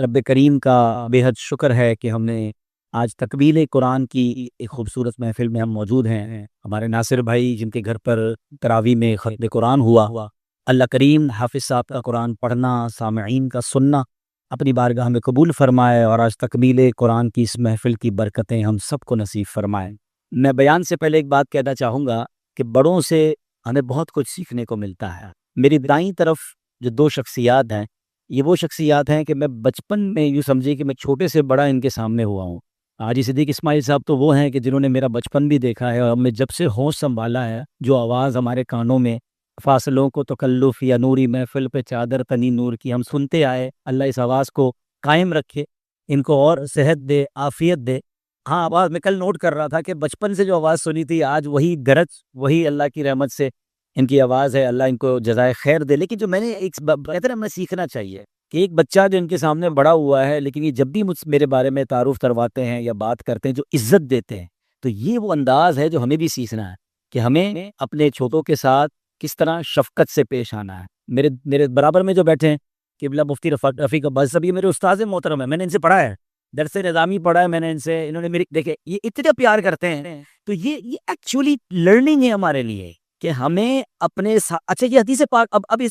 رب کریم کا بے حد شکر ہے کہ ہم نے آج تکمیل قرآن کی ایک خوبصورت محفل میں ہم موجود ہیں۔ ہمارے ناصر بھائی جن کے گھر پر تراویح میں ختم قرآن ہوا، اللہ کریم حافظ صاحب کا قرآن پڑھنا، سامعین کا سننا اپنی بارگاہ میں قبول فرمائے، اور آج تکمیل قرآن کی اس محفل کی برکتیں ہم سب کو نصیب فرمائے۔ میں بیان سے پہلے ایک بات کہنا چاہوں گا کہ بڑوں سے ہمیں بہت کچھ سیکھنے کو ملتا ہے۔ میری دائیں طرف جو دو شخصیات ہیں، یہ وہ شخصیات ہیں کہ میں بچپن میں یوں سمجھے کہ میں چھوٹے سے بڑا ان کے سامنے ہوا ہوں۔ حاجی صدیق اسماعیل صاحب تو وہ ہیں کہ جنہوں نے میرا بچپن بھی دیکھا ہے، اور میں جب سے ہوش سنبھالا ہے جو آواز ہمارے کانوں میں فاصلوں کو تکلف یا نوری محفل پہ چادر تنی نور کی ہم سنتے آئے، اللہ اس آواز کو قائم رکھے، ان کو اور صحت دے، عافیت دے۔ ہاں، آواز میں کل نوٹ کر رہا تھا کہ بچپن سے جو آواز سنی تھی آج وہی گرج، وہی اللہ کی رحمت سے ان کی آواز ہے، اللہ ان کو جزائے خیر دے۔ لیکن جو میں نے ایک بہتر ہمیں سیکھنا چاہیے کہ ایک بچہ جو ان کے سامنے بڑا ہوا ہے، لیکن یہ جب بھی میرے بارے میں تعارف کرواتے ہیں یا بات کرتے ہیں جو عزت دیتے ہیں، تو یہ وہ انداز ہے جو ہمیں بھی سیکھنا ہے کہ ہمیں اپنے چھوٹوں کے ساتھ کس طرح شفقت سے پیش آنا ہے۔ میرے برابر میں جو بیٹھے ہیں قبلہ مفتی رفیق عباس صاحب، یہ میرے استاذ محترم ہے، میں نے ان سے پڑھا ہے، درس نظامی پڑھا ہے میں نے ان سے، انہوں نے میری دیکھے یہ اتنا پیار کرتے ہیں، تو یہ ایکچولی لرننگ ہے ہمارے لیے کہ ہمیں اپنے اچھا یہ حدیث پاک اب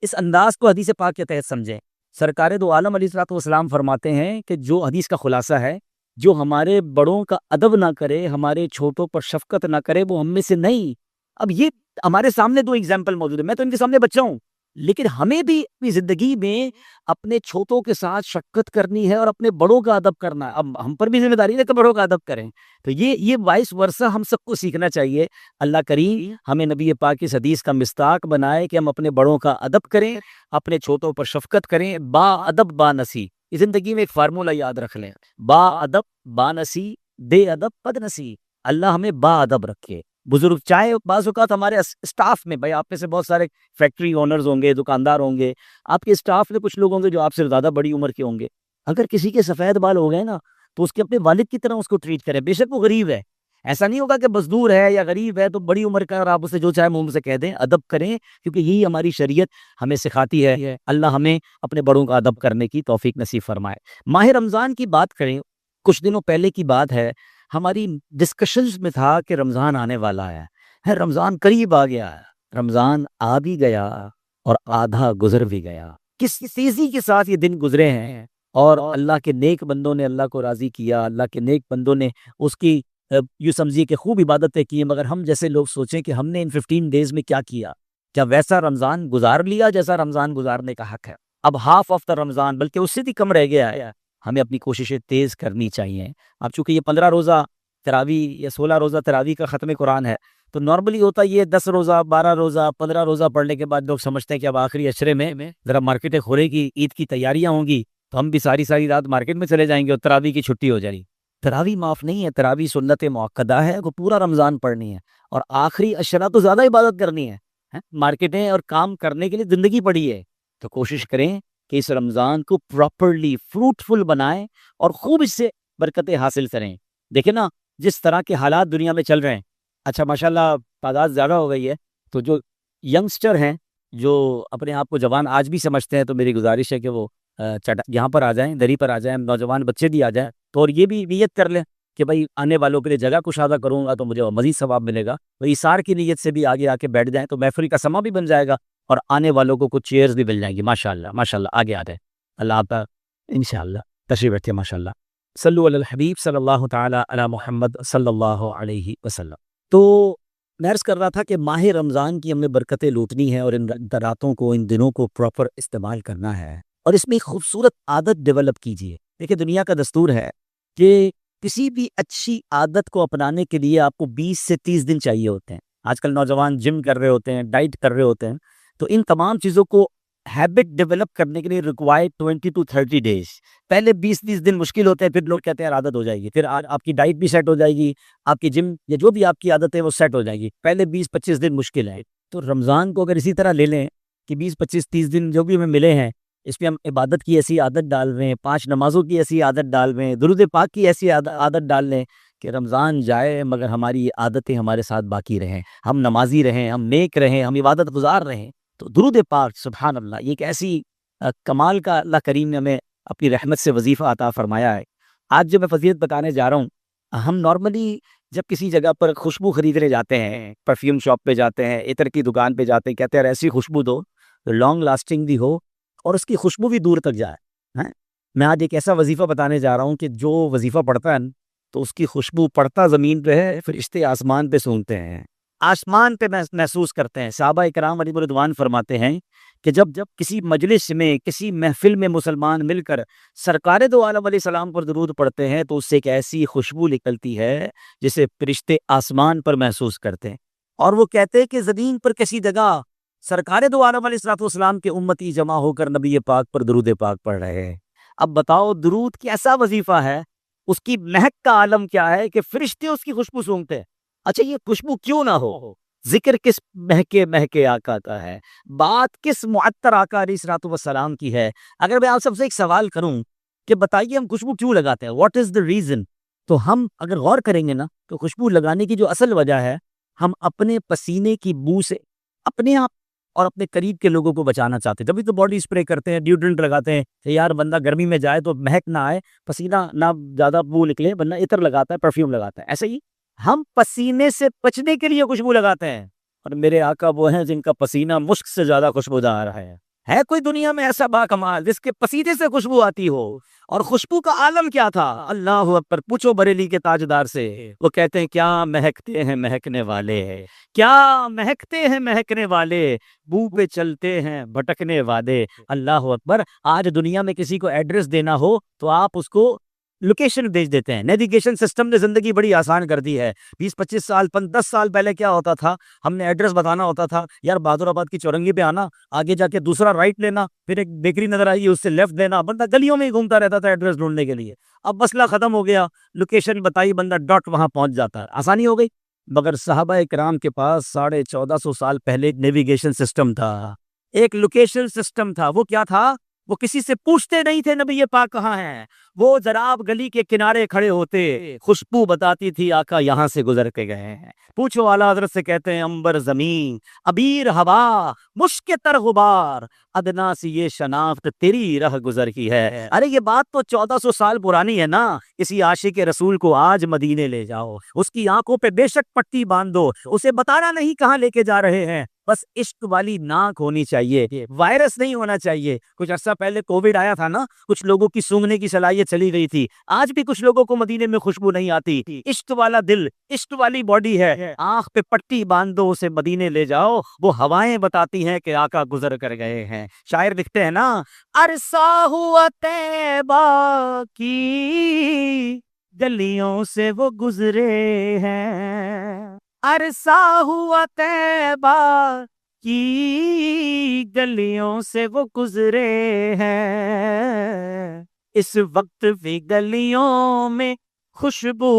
اس انداز کو حدیث پاک کے تحت سمجھیں۔ سرکار دو عالم علیہ الصلوۃ والسلام فرماتے ہیں کہ جو حدیث کا خلاصہ ہے، جو ہمارے بڑوں کا ادب نہ کرے، ہمارے چھوٹوں پر شفقت نہ کرے، وہ ہم میں سے نہیں۔ اب یہ ہمارے سامنے دو ایگزامپل موجود ہیں، میں تو ان کے سامنے بچہ ہوں، لیکن ہمیں بھی اپنی زندگی میں اپنے چھوٹوں کے ساتھ شفقت کرنی ہے اور اپنے بڑوں کا ادب کرنا ہے۔ اب ہم پر بھی ذمہ داری ہے کہ بڑوں کا ادب کریں، تو یہ وائس ورثہ ہم سب کو سیکھنا چاہیے۔ اللہ کریم ہمیں نبی پاک کی حدیث کا مصداق بنائے کہ ہم اپنے بڑوں کا ادب کریں، اپنے چھوٹوں پر شفقت کریں۔ با ادب با نسی، اس زندگی میں ایک فارمولہ یاد رکھ لیں، با ادب با نسی، بے ادب بد نسی۔ اللہ ہمیں با ادب رکھے۔ بزرگ چاہے بعض اوقات ہمارے اسٹاف میں، بھائی آپ میں سے بہت سارے فیکٹری اونرز ہوں گے، دکاندار ہوں گے، آپ کے اسٹاف میں کچھ لوگ ہوں گے جو آپ سے زیادہ بڑی عمر کے ہوں گے، اگر کسی کے سفید بال ہو گئے نا تو اس کے اپنے والد کی طرح اس کو ٹریٹ کریں، بے شک وہ غریب ہے، ایسا نہیں ہوگا کہ مزدور ہے یا غریب ہے تو بڑی عمر کا اور آپ اسے جو چاہے منہ سے کہہ دیں، ادب کریں، کیونکہ یہی ہماری شریعت ہمیں سکھاتی ہے۔ اللہ ہمیں اپنے بڑوں کا ادب کرنے کی توفیق نصیب فرمائے۔ ماہ رمضان کی بات کریں، کچھ دنوں پہلے کی بات ہے، ہماری ڈسکشنز میں تھا کہ رمضان آنے والا ہے، رمضان قریب آ گیا ہے، رمضان آ بھی گیا اور آدھا گزر بھی گیا، کس تیزی کے ساتھ یہ دن گزرے ہیں، اور اللہ کے نیک بندوں نے اللہ کو راضی کیا، اللہ کے نیک بندوں نے اس کی یوں سمجھیے کہ خوب عبادتیں کی، مگر ہم جیسے لوگ سوچیں کہ ہم نے ان 15 ڈیز میں کیا کیا، کیا ویسا رمضان گزار لیا جیسا رمضان گزارنے کا حق ہے؟ اب ہاف آف دا رمضان، بلکہ اس سے بھی کم رہ گیا ہے، ہمیں اپنی کوششیں تیز کرنی چاہیے۔ اب چونکہ یہ 15 روزہ تراویح یا 16 روزہ تراویح کا ختم قرآن ہے، تو نارملی ہوتا یہ 10 روزہ 12 روزہ 15 روزہ پڑھنے کے بعد لوگ سمجھتے ہیں کہ اب آخری اشرے میں ذرا مارکیٹیں کھولے گی، عید کی تیاریاں ہوں گی، تو ہم بھی ساری رات مارکیٹ میں چلے جائیں گے اور تراویح کی چھٹی ہو جائے گی۔ تراویح معاف نہیں ہے، تراویح سنت مؤکدہ ہے، وہ پورا رمضان پڑھنی ہے، اور آخری اشرا تو زیادہ عبادت کرنی ہے۔ مارکیٹیں اور کام کرنے کے لیے زندگی پڑی ہے، تو کوشش کریں کہ اس رمضان کو پراپرلی فروٹفل بنائیں اور خوب اس سے برکتیں حاصل کریں۔ دیکھیں نا جس طرح کے حالات دنیا میں چل رہے ہیں، اچھا ماشاءاللہ تعداد زیادہ ہو گئی ہے، تو جو ینگسٹر ہیں جو اپنے آپ کو جوان آج بھی سمجھتے ہیں، تو میری گزارش ہے کہ وہ یہاں پر آ جائیں، دری پر آ جائیں، نوجوان بچے بھی آ جائیں، تو اور یہ بھی نیت کر لیں کہ بھائی آنے والوں کے لیے جگہ کشادہ کروں گا تو مجھے مزید ثواب ملے گا، تو ایثار کی نیت سے بھی آگے آ کے بیٹھ جائیں تو محفل کا سما بھی بن جائے گا، اور آنے والوں کو کچھ چیئرز بھی مل جائیں گی۔ ماشاءاللہ آگے آ جائیں، اللہ آپ کا انشاءاللہ تشریف رکھتے ہیں۔ ماشاءاللہ صلو علی الحبیب صلی اللہ تعالی علی محمد صلی اللہ علیہ وسلم۔ تو میں عرض کر رہا تھا کہ ماہ رمضان کی ہم نے برکتیں لوٹنی ہے، اور ان راتوں کو، ان دنوں کو پراپر استعمال کرنا ہے، اور اس میں ایک خوبصورت عادت ڈیولپ کیجیے۔ دیکھیں دنیا کا دستور ہے کہ کسی بھی اچھی عادت کو اپنانے کے لیے آپ کو 20 سے 30 دن چاہیے ہوتے ہیں۔ آج کل نوجوان جم کر رہے ہوتے ہیں، ڈائٹ کر رہے ہوتے ہیں، تو ان تمام چیزوں کو ہیبٹ ڈیولپ کرنے کے لیے ریکوائرڈ 20 to 30 ڈیز۔ پہلے 20-30 دن مشکل ہوتے ہیں، پھر لوگ کہتے ہیں عادت ہو جائے گی، پھر آپ کی ڈائٹ بھی سیٹ ہو جائے گی، آپ کی جم یا جو بھی آپ کی عادت ہے وہ سیٹ ہو جائے گی۔ پہلے 20-25 دن مشکل ہے، تو رمضان کو اگر اسی طرح لے لیں کہ 20-25-30 دن جو بھی ہمیں ملے ہیں، اس میں ہم عبادت کی ایسی عادت ڈال رہے ہیں، 5 نمازوں کی ایسی عادت ڈال رہے ہیں، درود پاک کی ایسی عادت ڈال لیں کہ رمضان جائے مگر ہماری یہ عادتیں ہمارے ساتھ باقی رہیں، ہم نمازی رہیں، ہم نیک رہیں، ہم عبادت گزار رہیں۔ تو درود پاک سبحان اللہ، یہ ایک ایسی کمال کا اللہ کریم نے ہمیں اپنی رحمت سے وظیفہ عطا فرمایا ہے۔ آج جو میں فضیلت بتانے جا رہا ہوں، ہم نارملی جب کسی جگہ پر خوشبو خریدنے جاتے ہیں، پرفیوم شاپ پہ جاتے ہیں، عطر کی دکان پہ جاتے ہیں، کہتے ہیں یار ایسی خوشبو دو لانگ لاسٹنگ بھی ہو اور اس کی خوشبو بھی دور تک جائے۔ ہیں؟ میں آج ایک ایسا وظیفہ بتانے جا رہا ہوں کہ جو وظیفہ پڑھتا ہے تو اس کی خوشبو پڑتا زمین پہ ہے، فرشتے آسمان پہ سونگتے ہیں، آسمان پہ محسوس کرتے ہیں۔ صحابہ کرام علیہ رضوان فرماتے ہیں کہ جب جب کسی مجلس میں، کسی محفل میں مسلمان مل کر سرکار دو عالم علیہ السلام پر درود پڑھتے ہیں تو اس سے ایک ایسی خوشبو نکلتی ہے جسے فرشتے آسمان پر محسوس کرتے ہیں، اور وہ کہتے ہیں کہ زمین پر کسی جگہ سرکار دو عالم علیہ السلام کے امتی جمع ہو کر نبی پاک پر درود پاک پڑھ رہے ہیں۔ اب بتاؤ درود کیسا وظیفہ ہے، اس کی مہک کا عالم کیا ہے کہ فرشتے اس کی خوشبو سونگتے ہیں۔ اچھا یہ خوشبو کیوں نہ ہو، ذکر کس مہکے مہکے آقا کا ہے، بات کس معطر آقا علیہ الصلوۃ والسلام کی ہے۔ اگر میں آپ سب سے ایک سوال کروں کہ بتائیے ہم خوشبو کیوں لگاتے ہیں، واٹ از دا ریزن، تو ہم اگر غور کریں گے نا تو خوشبو لگانے کی جو اصل وجہ ہے، ہم اپنے پسینے کی بو سے اپنے آپ اور اپنے قریب کے لوگوں کو بچانا چاہتے ہیں۔ جبھی تو باڈی اسپرے کرتے ہیں، ڈیوڈرنٹ لگاتے ہیں کہ یار بندہ گرمی میں جائے تو مہک نہ آئے، پسینہ نہ زیادہ بو نکلے، بندہ عطر لگاتا ہے، پرفیوم لگاتا ہے۔ ایسے ہی ہم پسینے سے بچنے کے لیے خوشبو لگاتے ہیں، اور میرے آقا وہ ہیں جن کا پسینہ مشک سے زیادہ خوشبودار ہے کوئی دنیا میں ایسا با کمال جس کے پسینے سے خوشبو آتی ہو؟ اور خوشبو کا عالم کیا تھا؟ اللہ اکبر، پوچھو بریلی کے تاجدار سے، وہ کہتے ہیں کیا مہکتے ہیں مہکنے والے، کیا مہکتے ہیں مہکنے والے، بو پہ چلتے ہیں بھٹکنے والے۔ اللہ اکبر، آج دنیا میں کسی کو ایڈریس دینا ہو تو آپ اس کو لوکیشن بھیج دیتے ہیں۔ نیویگیشن سسٹم نے زندگی بڑی آسان کر دی ہے۔ 20-25 سال 10 سال پہلے کیا ہوتا تھا، ہم نے ایڈریس بتانا ہوتا تھا، یار بہادر آباد کی چورنگی پہ آنا، آگے جا کے دوسرا رائٹ لینا، پھر ایک بیکری نظر آئی اس سے لیفٹ دینا، بندہ گلیوں میں ہی گھومتا رہتا تھا ایڈریس ڈھونڈنے کے لیے۔ اب مسئلہ ختم ہو گیا، لوکیشن بتائی، بندہ ڈاٹ وہاں پہنچ جاتا ہے، آسانی ہو گئی۔ مگر صحابہ کرام کے پاس 1450 سال پہلے ایک نیویگیشن سسٹم تھا، ایک لوکیشن سسٹم تھا۔ وہ کیا تھا؟ وہ کسی سے پوچھتے نہیں تھے نبی پاک کہاں ہیں، وہ ذرا آپ گلی کے کنارے کھڑے ہوتے، خوشبو بتاتی تھی آقا یہاں سے گزر کے گئے ہیں۔ پوچھو اعلیٰ حضرت سے، کہتے ہیں انبر زمین، ابیر ہوا، مشک تر غبار، ادنا سی یہ شناخت تیری رہ گزر کی ہے۔ ارے یہ بات تو 1400 سال پرانی ہے نا۔ کسی عاشق رسول کو آج مدینے لے جاؤ، اس کی آنکھوں پہ بے شک پٹی باندھ دو، اسے بتانا نہیں کہاں لے کے جا رہے ہیں، بس عشق والی ناک ہونی چاہیے، وائرس نہیں ہونا چاہیے۔ کچھ عرصہ پہلے کووڈ آیا تھا نا، کچھ لوگوں کی سونگنے کی صلاحیت چلی گئی تھی، آج بھی کچھ لوگوں کو مدینے میں خوشبو نہیں آتی۔ عشق والا دل، عشق والی باڈی ہے، آنکھ پہ پٹی باندھ دو، اسے مدینے لے جاؤ، وہ ہوائیں بتاتی ہیں کہ آقا گزر کر گئے ہیں۔ شاعر لکھتے ہیں نا، عرصہ ہوا طیبہ کی گلیوں سے وہ گزرے ہیں، عرصہ ہوا طیبہ کی گلیوں سے وہ گزرے ہیں، اس وقت بھی گلیوں میں خوشبو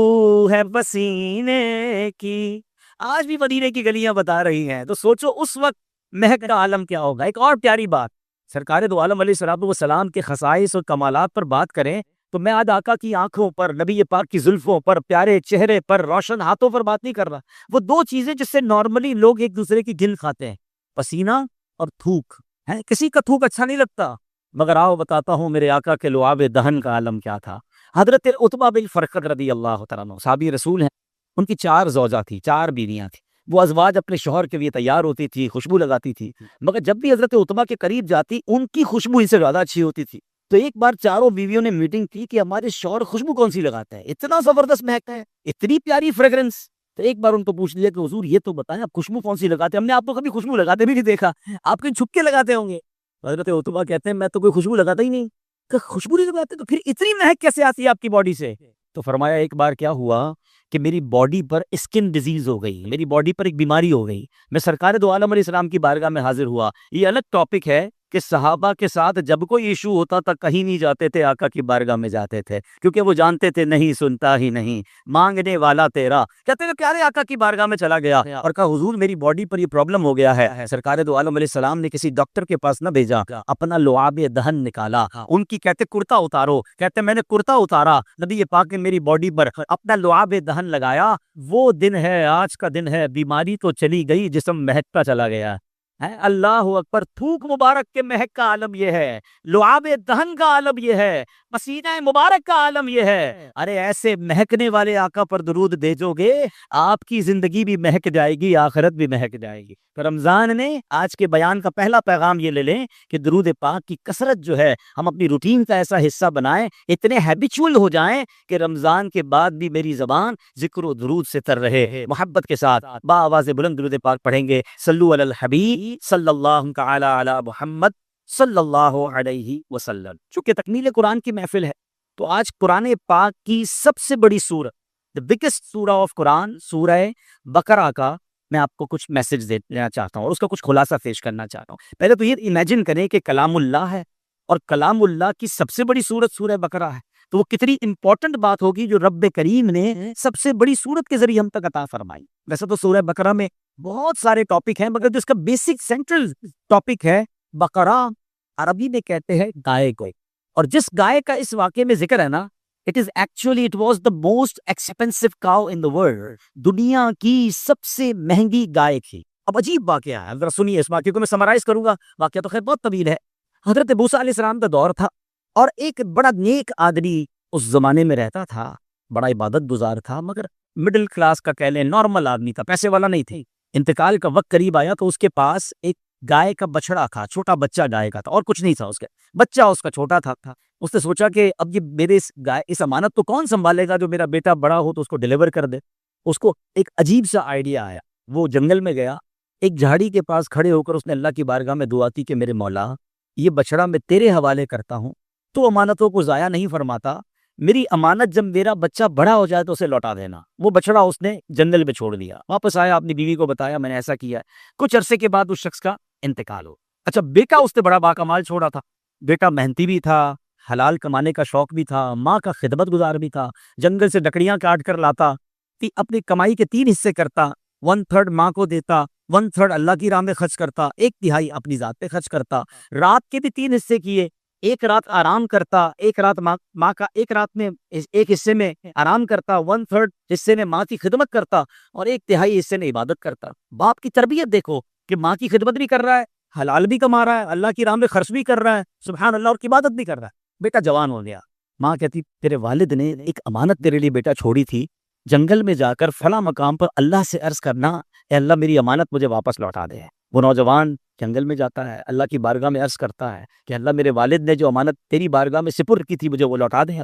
ہے پسینے کی۔ آج بھی مدینے کی گلیاں بتا رہی ہیں، تو سوچو اس وقت مہک کا عالم کیا ہوگا۔ ایک اور پیاری بات، سرکار دو عالم علیہ السلام کے خصائص اور کمالات پر بات کریں تو میں آج آقا کی آنکھوں پر، نبی پاک کی زلفوں پر، پیارے چہرے پر، روشن ہاتھوں پر بات نہیں کر رہا۔ وہ دو چیزیں جس سے نارملی لوگ ایک دوسرے کی گن کھاتے ہیں، پسینہ اور تھوک ہے۔ کسی کا تھوک اچھا نہیں لگتا، مگر آؤ بتاتا ہوں میرے آقا کے لعاب دہن کا عالم کیا تھا۔ حضرت عتبہ بن فرقد رضی اللہ تعالیٰ عنہ صحابی رسول ہیں، ان کی 4 زوجہ تھی، 4 بیویاں تھیں۔ وہ ازواج اپنے شوہر کے لیے تیار ہوتی تھی، خوشبو لگاتی تھی، مگر جب بھی حضرت عتبہ کے قریب جاتی ان کی خوشبو ان سے زیادہ اچھی ہوتی تھی۔ تو ایک بار چاروں بیویوں نے میٹنگ کی کہ ہمارے شوہر خوشبو کون سی لگاتا ہے، اتنا زبردست مہکتا ہے، اتنی پیاری فریگرنس۔ تو ایک بار ان کو پوچھ لیا کہ حضور یہ تو بتائیں آپ خوشبو کون سی لگاتے ہیں، ہم نے آپ کو کبھی خوشبو لگاتے بھی نہیں دیکھا، آپ کہیں چھپ کے لگاتے ہوں گے۔ حضرت عتبہ کہتے ہیں میں تو کوئی خوشبو لگاتا ہی نہیں۔ کہ خوشبو نہیں لگاتے تو پھر اتنی مہک کیسے آتی ہے آپ کی باڈی سے؟ تو فرمایا ایک بار کیا ہوا کہ میری باڈی پر اسکن ڈیزیز ہو گئی، میری باڈی پر ایک بیماری ہو گئی، میں سرکار دو عالم علیہ السلام کی بارگاہ میں حاضر ہوا۔ یہ الگ ٹاپک ہے کہ صحابہ کے ساتھ جب کوئی ایشو ہوتا تھا کہیں نہیں جاتے تھے، آقا کی بارگاہ میں جاتے تھے، کیونکہ وہ جانتے تھے نہیں سنتا ہی نہیں مانگنے والا تیرا۔ کہتے ہیں پیارے آقا کی بارگاہ میں چلا گیا اور کہا حضور میری باڈی پر یہ پرابلم ہو گیا ہے۔ سرکار دو عالم علیہ السلام نے کسی ڈاکٹر کے پاس نہ بھیجا، اپنا لعاب دہن نکالا، ان کی کہتے کرتا اتارو، کہتے میں نے کرتا اتارا، نبی پاک نے میری باڈی پر اپنا لعاب دہن لگایا۔ وہ دن ہے، آج کا دن ہے، بیماری تو چلی گئی، جسم مہکتا چلا گیا۔ ہے اللہ اکبر، تھوک مبارک کے مہک کا عالم یہ ہے، لعاب دہن کا عالم یہ ہے، پسینہ مبارک کا عالم یہ ہے۔ ارے ایسے مہکنے والے آقا پر درود بھیجو گے، آپ کی زندگی بھی مہک جائے گی، آخرت بھی مہک جائے گی۔ تو رمضان نے آج کے بیان کا پہلا پیغام یہ لے لیں کہ درود پاک کی کثرت جو ہے ہم اپنی روٹین کا ایسا حصہ بنائیں، اتنے ہیبیچول ہو جائیں کہ رمضان کے بعد بھی میری زبان ذکر و درود سے تر رہے۔ محبت کے ساتھ با آواز بلند درود پاک پڑھیں گے، صلو علی الحبیب صلی اللہ تعالی علی محمد صلی اللہ علیہ وسلم۔ چونکہ تکمیل قرآن کی محفل ہے تو آج قرآن پاک کی سب سے بڑی سورت، the biggest سورہ آف قرآن، سورہ بقرہ کا میں آپ کو کچھ میسج دینا چاہتا ہوں اور اس کا کچھ خلاصہ پیش کرنا چاہتا ہوں۔ پہلے تو یہ امیجن کریں کہ کلام اللہ ہے اور کلام اللہ کی سب سے بڑی سورت سورہ بقرہ ہے، تو وہ کتنی امپورٹنٹ بات ہوگی جو رب کریم نے سب سے بڑی سورت کے ذریعے ہم تک عطا فرمائی۔ ویسے تو سورہ بقرہ میں بہت سارے ٹاپک ہیں، مگر جو اس کا بیسک سینٹرل ٹاپک ہے بقرہ، عربی میں کہتے ہیں گائے کو، اور جس گائے کا اس واقعے میں ذکر ہے نا، it was the most expensive cow in the world، دنیا کی سب سے مہنگی گائے تھی۔ اب عجیب واقعہ ہے، ذرا سنیے اس واقعے کو، میں سمرائز کروں گا، واقعہ تو خیر بہت طویل ہے۔ حضرت موسیٰ علیہ السلام کا دور تھا اور ایک بڑا نیک آدمی اس زمانے میں رہتا تھا، بڑا عبادت گزار تھا، مگر مڈل کلاس کا کہہ لیں، نارمل آدمی تھا، پیسے والا نہیں تھے۔ انتقال کا وقت قریب آیا تو اس کے پاس ایک گائے کا بچڑا تھا، چھوٹا بچہ گائے کا تھا، اور کچھ نہیں تھا، اس کا بچہ اس کا چھوٹا تھا۔ اس نے سوچا کہ اب یہ میرے اس امانت کو کون سنبھالے گا، جو میرا بیٹا بڑا ہو تو اس کو ڈیلیور کر دے۔ اس کو ایک عجیب سا آئیڈیا آیا، وہ جنگل میں گیا، ایک جھاڑی کے پاس کھڑے ہو کر اس نے اللہ کی بارگاہ میں دعا کی کہ میرے مولا، یہ بچڑا میں تیرے حوالے کرتا ہوں، تو امانتوں کو ضائع نہیں فرماتا، میری امانت جب میرا بچہ بڑا ہو جائے تو اسے لوٹا دینا۔ وہ بچڑا اس نے جنگل میں چھوڑ دیا، واپس آیا، اپنی بیوی کو بتایا میں نے ایسا کیا ہے۔ کچھ عرصے کے بعد اس شخص کا انتقال ہو۔ اچھا، بیٹا اس نے بڑا باکمال چھوڑا تھا، بیٹا محنتی بھی تھا، حلال کمانے کا شوق بھی تھا، ماں کا خدمت گزار بھی تھا، جنگل سے لکڑیاں کاٹ کر لاتا، اپنی کمائی کے 3 حصے کرتا، 1/3 ماں کو دیتا، 1/3 اللہ کی راہ میں خرچ کرتا، 1/3 اپنی ذات پہ خرچ کرتا، رات کے بھی 3 حصے کیے، 1 رات آرام کرتا، 1 رات ماں کا 1 رات میں 1 حصے میں آرام کرتا، 1/3 حصے میں ماں کی خدمت کرتا، اور 1/3 حصے میں عبادت کرتا۔ باپ کی تربیت دیکھو کہ ماں کی خدمت بھی کر رہا ہے، حلال بھی کما رہا ہے، اللہ کی راہ میں خرچ بھی کر رہا ہے، سبحان اللہ، اور عبادت بھی کر رہا ہے۔ بیٹا جوان ہو گیا، ماں کہتی تیرے والد نے ایک امانت تیرے لیے بیٹا چھوڑی تھی، جنگل میں جا کر فلاں مقام پر اللہ سے عرض کرنا، اے اللہ میری امانت مجھے واپس لوٹا دے۔ وہ نوجوان جنگل میں جاتا ہے، اللہ کی بارگاہ میں عرض کرتا ہے کہ اللہ میرے والد نے جو امانت تیری بارگاہ میں سپرد کی تھی مجھے وہ لوٹا دے۔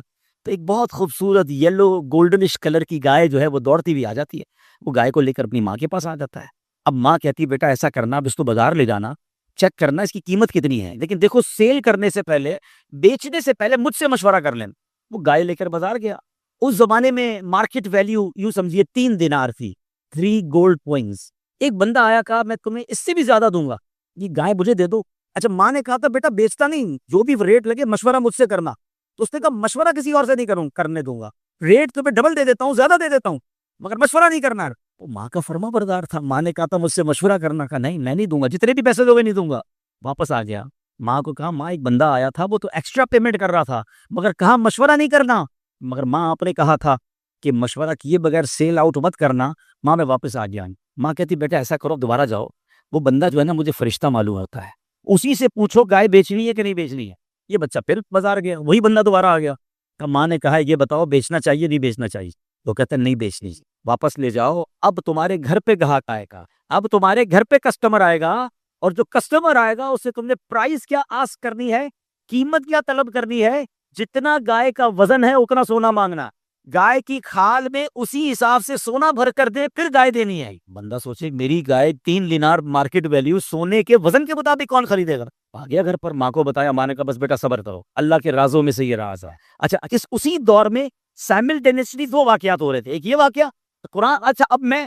تو ایک بہت خوبصورت یلو گولڈنش کلر کی گائے جو ہے وہ دوڑتی ہوئی آ جاتی ہے، وہ گائے کو لے کر اپنی ماں کے پاس آ جاتا ہے۔ اب ماں کہتی بیٹا ایسا کرنا، اب اس کو بازار لے جانا، چیک کرنا اس کی قیمت کتنی ہے، لیکن دیکھو سیل کرنے سے پہلے، بیچنے سے پہلے مجھ سے مشورہ کر لینا۔ وہ گائے لے کر بازار گیا۔ اس زمانے میں مارکیٹ ویلیو یوں سمجھیے 3 دینار تھی، 3 گولڈ کوئنز۔ ایک بندہ آیا، کہا میں تمہیں اس سے بھی زیادہ دوں گا، یہ گائے مجھے دے دو۔ اچھا، ماں نے کہا تھا بیٹا بیچتا نہیں، جو بھی ریٹ لگے مشورہ مجھ سے کرنا۔ تو اس نے کہا مشورہ کسی اور سے نہیں کرنے دوں گا، ریٹ تو میں ڈبل دے دیتا ہوں، زیادہ دے دیتا ہوں، مگر مشورہ نہیں کرنا۔ وہ ماں کا فرما بردار تھا، ماں نے کہا تھا مجھ سے مشورہ کرنا، کہا نہیں میں نہیں دوں گا، جتنے بھی پیسے دو گے نہیں دوں گا۔ واپس آ گیا، ماں کو کہا ماں ایک بندہ آیا تھا، وہ تو ایکسٹرا پیمنٹ کر رہا تھا، مگر کہا مشورہ نہیں کرنا، مگر ماں آپ نے کہا تھا کہ مشورہ کیے بغیر سیل آؤٹ مت کرنا۔ ماں میں واپس آ گیا۔ ماں کہتی بیٹا ایسا کرو دوبارہ جاؤ، وہ بندہ جو ہے نا مجھے فرشتہ معلوم ہوتا ہے، اسی سے پوچھو گائے بیچنی ہے کہ نہیں بیچنی ہے۔ یہ بچہ پھر بازار گیا، وہی بندہ دوبارہ آ گیا، کہ ماں نے کہا یہ بتاؤ بیچنا چاہیے نہیں بیچنا چاہیے؟ وہ کہتا ہے نہیں بیچنی، واپس لے جاؤ، اب تمہارے گھر پہ گاہک آئے گا، اب تمہارے گھر پہ کسٹمر آئے گا، اور جو کسٹمر آئے گا اسے تم نے پرائز کیا آسک کرنی ہے، قیمت کیا طلب کرنی ہے، جتنا گائے کا وزن ہے اتنا سونا مانگنا، گائے کی کھال میں اسی حساب سے سونا بھر کر دے پھر گائے دینی ہے۔ بندہ سوچے میری گائے 3 دینار مارکیٹ ویلیو، سونے کے وزن کے مطابق کون خریدے گا؟ آ گیا گھر پر، ماں کو بتایا، ماں نے کہا بس بیٹا صبر کرو، اللہ کے رازوں میں سے یہ راز ہے۔ اچھا، اسی دور میں سائملٹینیسلی 2 واقعات ہو رہے تھے، ایک یہ واقعہ قرآن۔ اچھا، اب میں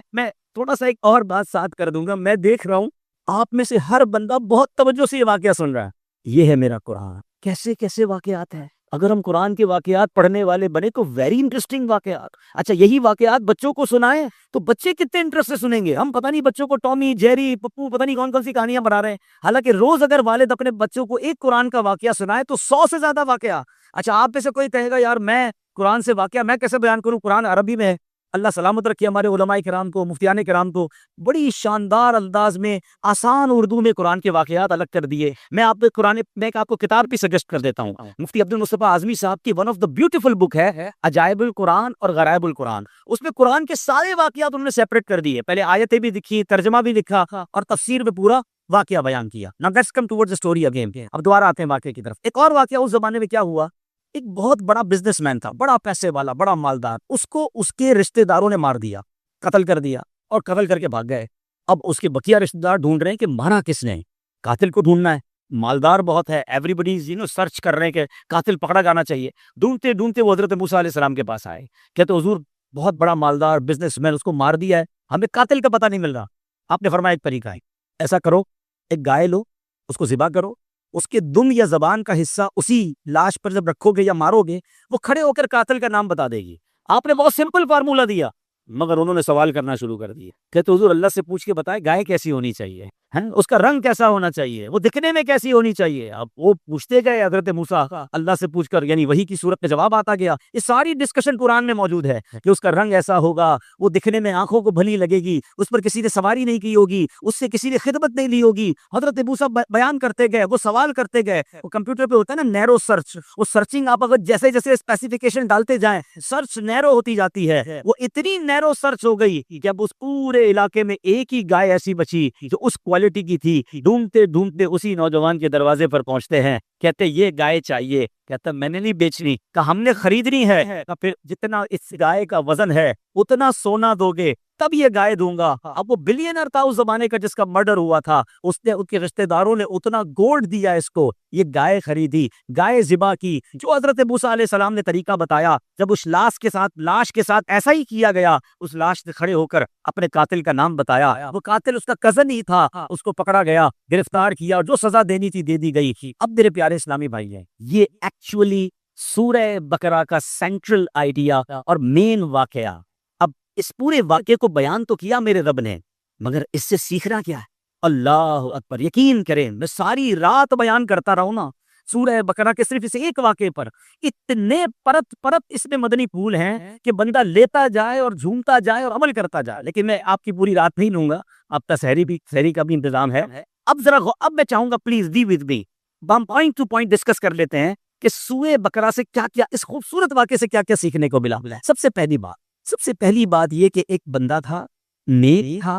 تھوڑا سا ایک اور بات ساتھ کر دوں گا، میں دیکھ رہا ہوں آپ میں سے ہر بندہ بہت توجہ سے یہ واقعہ سن رہا ہے۔ یہ ہے میرا قرآن، کیسے کیسے واقعات ہیں، اگر ہم قرآن کے واقعات پڑھنے والے بنے تو ویری انٹرسٹنگ واقعات۔ اچھا، یہی واقعات بچوں کو سنائیں تو بچے کتنے انٹرسٹ سے سنیں گے؟ ہم پتہ نہیں بچوں کو ٹامی جیری پپو پتہ نہیں کون کون سی کہانیاں بنا رہے ہیں، حالانکہ روز اگر والد اپنے بچوں کو ایک قرآن کا واقعہ سنائے تو 100 سے زیادہ واقعہ۔ اچھا، آپ میں سے کوئی کہے گا یار میں قرآن سے واقعہ میں کیسے بیان کروں، قرآن عربی میں ہے، اللہ سلامت رکھے ہمارے علماء کرام کو، مفتیان کرام کو، بڑی شاندار انداز میں آسان اردو میں قرآن کے واقعات الگ کر دیے۔ میں آپ کو کتاب بھی سجیسٹ کر دیتا ہوں، مفتی عبد المصطفیٰ اعظمی صاحب کی ون آف دا بیوٹیفل بک ہے عجائب القرآن اور غرائب القرآن۔ اس میں قرآن کے سارے واقعات انہوں نے سیپریٹ کر دیے، پہلے آیتیں بھی لکھی، ترجمہ بھی لکھا اور تفسیر میں پورا واقعہ بیان کیا۔ Now let's come towards the story again۔ اب دوبارہ آتے ہیں واقعے کی طرف۔ ایک اور واقعہ اس زمانے میں کیا ہوا، ایک بہت بڑا بزنس مین تھا، بڑا پیسے والا، بڑا مالدار، اس کو اس کے رشتہ داروں نے مار دیا، قتل کر دیا اور قتل کر کے بھاگ گئے۔ اب اس کے بقیہ رشتہ دار ڈھونڈ رہے ہیں کہ مارا کس نے، قاتل کو ڈھونڈنا ہے، مالدار بہت ہے، ایوری بڈیز سرچ کر رہے ہیں کہ قاتل پکڑا جانا چاہیے۔ ڈھونڈتے ڈھونڈتے وہ حضرت موسیٰ علیہ السلام کے پاس آئے، کہتے حضور بہت بڑا مالدار بزنس مین، اس کو مار دیا ہے، ہمیں قاتل کا پتہ نہیں مل رہا۔ آپ نے فرمایا ایک طریقہ ہے، ایسا کرو ایک گائے لو، اس کو ذبح کرو، اس کے دم یا زبان کا حصہ اسی لاش پر جب رکھو گے یا مارو گے، وہ کھڑے ہو کر قاتل کا نام بتا دے گی۔ آپ نے بہت سمپل فارمولہ دیا، مگر انہوں نے سوال کرنا شروع کر دیا، کہتے حضور اللہ سے پوچھ کے بتائے گائے کیسی ہونی چاہیے، اس کا رنگ کیسا ہونا چاہیے، وہ دکھنے میں کیسی ہونی چاہیے۔ اب وہ پوچھتے گئے حضرت موسیٰ، اللہ سے پوچھ کر، یعنی وہی کی صورت میں جواب آتا گیا۔ یہ ساری ڈسکشن قرآن میں موجود ہے کہ اس کا رنگ ایسا ہوگا، وہ دکھنے میں آنکھوں کو بھلی لگے گی، اس پر کسی نے سواری نہیں کی ہوگی، اس سے کسی نے خدمت نہیں لی ہوگی۔ حضرت موسیٰ بیان کرتے گئے، وہ سوال کرتے گئے۔ وہ کمپیوٹر پہ ہوتا ہے نا نیرو سرچ، وہ سرچنگ آپ اگر جیسے جیسے اسپیسیفکیشن ڈالتے جائیں سرچ نیرو ہوتی جاتی ہے۔ وہ اتنی نیرو سرچ ہو گئی کہ اب اس پورے علاقے میں ایک ہی گائے ایسی بچی جو اس کوالٹی کی تھی۔ ڈھونڈتے ڈھونڈتے اسی نوجوان کے دروازے پر پہنچتے ہیں، کہتے یہ گائے چاہیے، کہتا میں نے نہیں بیچنی، کہا ہم نے خریدنی ہے، کہا پھر جتنا اس گائے کا وزن ہے اتنا سونا دو گے تب یہ گائے دوں گا۔ اب وہ بلینئر تھا اس زمانے کا جس کا مرڈر ہوا تھا، اس نے اس کے رشتہ داروں نے اتنا گولڈ دیا اس کو، یہ گائے خریدی، گائے ذبح کی، جو حضرت موسیٰ علیہ السلام نے طریقہ بتایا۔ جب اس لاش کے ساتھ ایسا ہی کیا گیا، اس لاش نے کھڑے ہو کر اپنے قاتل کا نام بتایا، وہ قاتل اس کا کزن ہی تھا، اس کو پکڑا گیا، گرفتار کیا اور جو سزا دینی تھی دے دی گئی۔ اب میرے پیارے اسلامی بھائی ہیں، یہ ایکچولی سورہ بقرہ کا سینٹرل آئیڈیا اور مین واقعہ۔ اب اس پورے واقعے کو بیان تو کیا میرے رب نے، مگر اس سے سیکھنا کیا ہے؟ اللہ اکبر، یقین کریں میں ساری رات بیان کرتا رہوں نا سورہ بقرہ کے صرف اس ایک واقعے پر، اتنے پرت اس میں مدنی پھول ہیں کہ بندہ لیتا جائے اور جھومتا جائے اور عمل کرتا جائے۔ لیکن میں آپ کی پوری رات نہیں لوں گا، آپ کا سحری کا بھی انتظام ہے۔ اب میں چاہوں گا پلیز بی ود می، ہم پوائنٹ ٹو پوائنٹ ڈسکس کر لیتے ہیں کہ سورہ بقرہ سے کیا کیا، اس خوبصورت واقعے سے کیا کیا سیکھنے کو ملا۔ سب سے پہلی بات یہ کہ ایک بندہ تھا، نیک تھا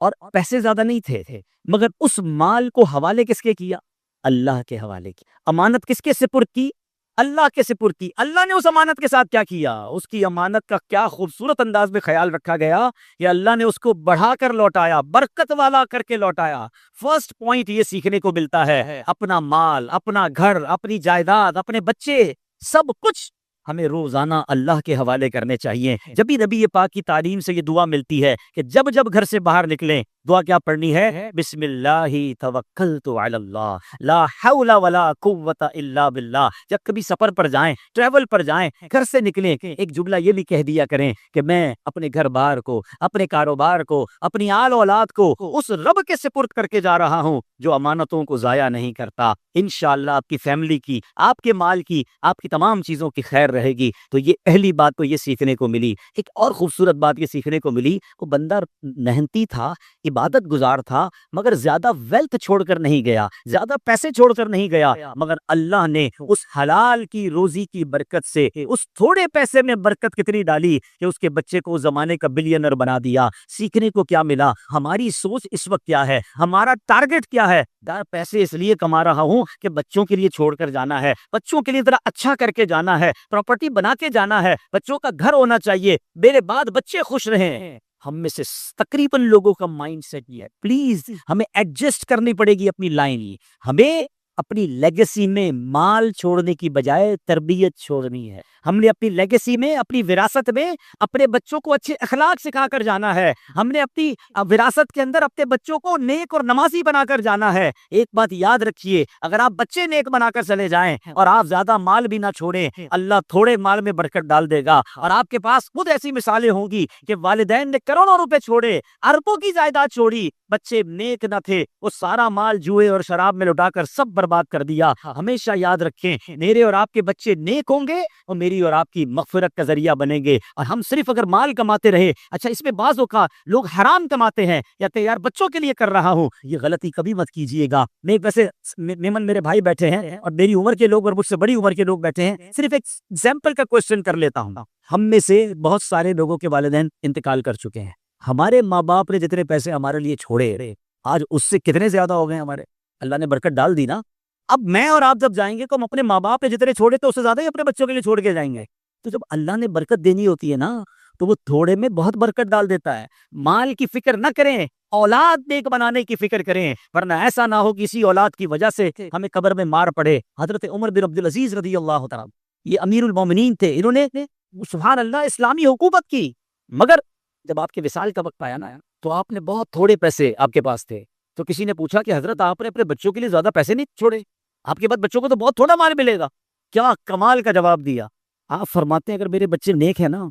اور پیسے زیادہ نہیں تھے، مگر اس مال کو حوالے کس کے کیا؟ اللہ کے حوالے کی۔ امانت کس کے سپرد کی؟ اللہ کے سپرد کی۔ اللہ نے اس امانت کے ساتھ کیا کیا؟ اس کی امانت کا کیا خوبصورت انداز میں خیال رکھا گیا کہ اللہ نے اس کو بڑھا کر لوٹایا، برکت والا کر کے لوٹایا۔ فرسٹ پوائنٹ یہ سیکھنے کو ملتا ہے، اپنا مال، اپنا گھر، اپنی جائیداد، اپنے بچے، سب کچھ ہمیں روزانہ اللہ کے حوالے کرنے چاہیے۔ جب بھی نبی پاک کی تعلیم سے یہ دعا ملتی ہے کہ جب گھر سے باہر نکلیں دعا کیا پڑھنی ہے؟ بسم اللہ توکلت علی اللہ لا حول ولا قوت الا باللہ۔ جب کبھی سفر پر جائیں، ٹریول پر جائیں، گھر سے نکلیں، ایک جملہ یہ بھی کہہ دیا کریں کہ میں اپنے گھر بار کو، اپنے کاروبار کو، اپنی آل اولاد کو اس رب کے سپرد کر کے جا رہا ہوں جو امانتوں کو ضائع نہیں کرتا۔ انشاءاللہ آپ کی فیملی کی، آپ کے مال کی، آپ کی تمام چیزوں کی خیر رہے گی۔ تو یہ پہلی بات کو یہ سیکھنے کو ملی۔ ایک اور خوبصورت بات یہ سیکھنے کو ملی، وہ بندہ محنتی تھا، عبادت گزار تھا، مگر زیادہ ویلتھ چھوڑ کر نہیں گیا، زیادہ پیسے چھوڑ کر نہیں گیا، مگر اللہ نے اس حلال کی روزی کی برکت سے اس تھوڑے پیسے میں برکت کتنی ڈالی کہ اس کے بچے کو زمانے کا بلینئر بنا دیا۔ سیکھنے کو کیا ملا؟ ہماری سوچ اس وقت کیا ہے، ہمارا ٹارگٹ کیا ہے؟ پیسے اس لیے کما رہا ہوں کہ بچوں کے لیے چھوڑ کر جانا ہے، بچوں کے لیے ذرا اچھا کر کے جانا ہے، پراپرٹی بنا کے جانا ہے، بچوں کا گھر ہونا چاہیے، میرے بعد بچے خوش رہیں۔ ہم میں سے تقریباً لوگوں کا مائنڈ سیٹ یہ ہے۔ پلیز ہمیں ایڈجسٹ کرنی پڑے گی اپنی لائن، ہمیں اپنی لیگیسی میں مال چھوڑنے کی بجائے تربیت چھوڑنی ہے۔ ہم نے اپنی لیگیسی میں، اپنی وراثت میں اپنے بچوں کو اچھے اخلاق سکھا کر جانا ہے۔ ہم نے اپنی وراثت کے اندر اپنے بچوں کو نیک اور نمازی بنا کر جانا ہے۔ ایک بات یاد رکھیے، اگر آپ بچے نیک بنا کر چلے جائیں اور آپ زیادہ مال بھی نہ چھوڑیں، اللہ تھوڑے مال میں برکت ڈال دے گا۔ اور آپ کے پاس خود ایسی مثالیں ہوں گی کہ والدین نے کروڑوں روپے چھوڑے، اربوں کی جائیداد چھوڑی، بچے نیک نہ تھے، وہ سارا مال جوئے اور شراب میں لٹا کر سب برباد کر دیا. ہمیشہ یاد رکھیں میرے اور آپ کے بچے نیک ہوں گے اور میری اور آپ کی مغفرت کا ذریعہ بنیں گے. اور ہم صرف اگر مال کماتے رہے, اچھا اس میں بعض اوقات لوگ حرام کماتے ہیں یا یار بچوں کے لیے کر رہا ہوں, یہ غلطی کبھی مت کیجیے گا. میں ویسے میمن میرے بھائی بیٹھے ہیں اور میری عمر کے لوگ اور مجھ سے بڑی عمر کے لوگ بیٹھے ہیں, صرف ایک ایگزامپل کا کوشچن کر لیتا ہوں. ہم میں سے بہت سارے لوگوں کے والدین انتقال کر چکے ہیں. ہمارے ماں باپ نے جتنے پیسے ہمارے لیے چھوڑے آج اس سے کتنے زیادہ ہو گئے ہمارے. اللہ نے برکت ڈال دی نا. اب میں اور آپ جب جائیں گے تو ہم اپنے ماں باپ نے جتنے چھوڑے تو اس سے زیادہ ہی اپنے بچوں کے لیے چھوڑ کے جائیں گے. تو جب اللہ نے برکت دینی ہوتی ہے نا تو وہ تھوڑے میں بہت برکت ڈال دیتا ہے. مال کی فکر نہ کریں, اولاد نیک بنانے کی فکر کریں, ورنہ ایسا نہ ہو کہ اسی اولاد کی وجہ سے ہمیں قبر میں مار پڑے. حضرت عمر بن عبدالعزیز رضی اللہ تعالیٰ یہ امیر المومنین تھے, انہوں نے سبحان اللہ اسلامی حکومت کی, مگر جب آپ کے وصال کا وقت آیا نا تو آپ نے بہت تھوڑے پیسے آپ کے پاس تھے. تو کسی نے پوچھا کہ حضرت آپ نے اپنے بچوں کے لیے زیادہ پیسے نہیں چھوڑے, آپ کے بعد بچوں کو تو بہت تھوڑا مال ملے گا. کیا کمال کا جواب دیا. آپ فرماتے ہیں اگر میرے بچے نیک ہیں نا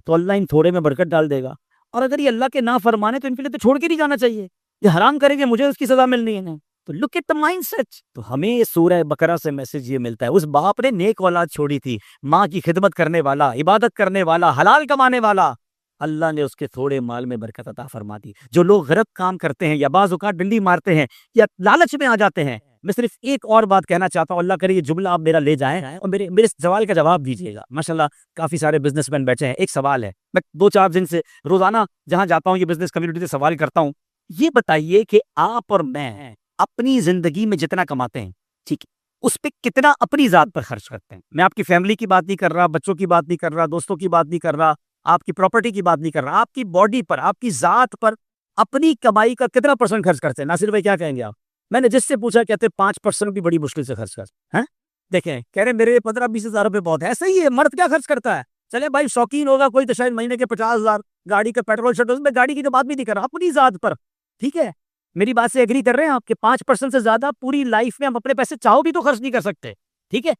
تو اللہ ان تھوڑے میں برکت ڈال دے گا, اور اگر یہ اللہ کے نافرمان تو ان کے لیے تو چھوڑ کے نہیں جانا چاہیے. یہ حرام کریں گے مجھے اس کی سزا ملنی ہے. تو look at the mindset. تو ہمیں سورہ بقرہ سے میسج یہ ملتا ہے, اس باپ نے نیک اولاد چھوڑی تھی, ماں کی خدمت کرنے والا, عبادت کرنے والا, حلال کمانے والا, اللہ نے اس کے تھوڑے مال میں برکت عطا فرما دی. جو لوگ غلط کام کرتے ہیں یا بعض اوقات ڈنڈی مارتے ہیں یا لالچ میں آ جاتے ہیں, میں صرف ایک اور بات کہنا چاہتا ہوں, اللہ کرے یہ جملہ آپ میرا لے جائیں اور میرے سوال کا جواب دیجیے گا. ماشاءاللہ کافی سارے بزنس مین بیٹھے ہیں. ایک سوال ہے, میں 2-4 دن سے روزانہ جہاں جاتا ہوں یہ بزنس کمیونٹی سے سوال کرتا ہوں, یہ بتائیے کہ آپ اور میں اپنی زندگی میں جتنا کماتے ہیں, ٹھیک ہے, اس پہ کتنا اپنی ذات پر خرچ کرتے ہیں. میں آپ کی فیملی کی بات نہیں کر رہا, بچوں کی بات نہیں کر رہا, دوستوں کی بات نہیں کر رہا, آپ کی پراپرٹی کی بات نہیں کر رہا, آپ کی باڈی پر, آپ کی ذات پر اپنی کمائی کا کتنا % خرچ کرتے ہیں. ناصر بھائی کیا کہیں گے آپ؟ میں نے جس سے پوچھا کہتے 5% بھی بڑی مشکل سے خرچ کرتے ہیں. دیکھیں کہہ رہے میرے 15-20 ہزار روپے بہت ہے. ایسا ہی ہے, مرد کیا خرچ کرتا ہے. چلے بھائی شوقین ہوگا کوئی تو شاید مہینے کے 50,000 گاڑی کا پیٹرول شیٹرول, میں گاڑی کی تو بات بھی نہیں کر رہا, اپنی ذات پر. ٹھیک ہے, میری بات سے ایگری کر رہے ہیں آپ کہ 5% سے زیادہ پوری لائف میں ہم اپنے پیسے چاہو بھی تو خرچ نہیں کر سکتے. ٹھیک ہے,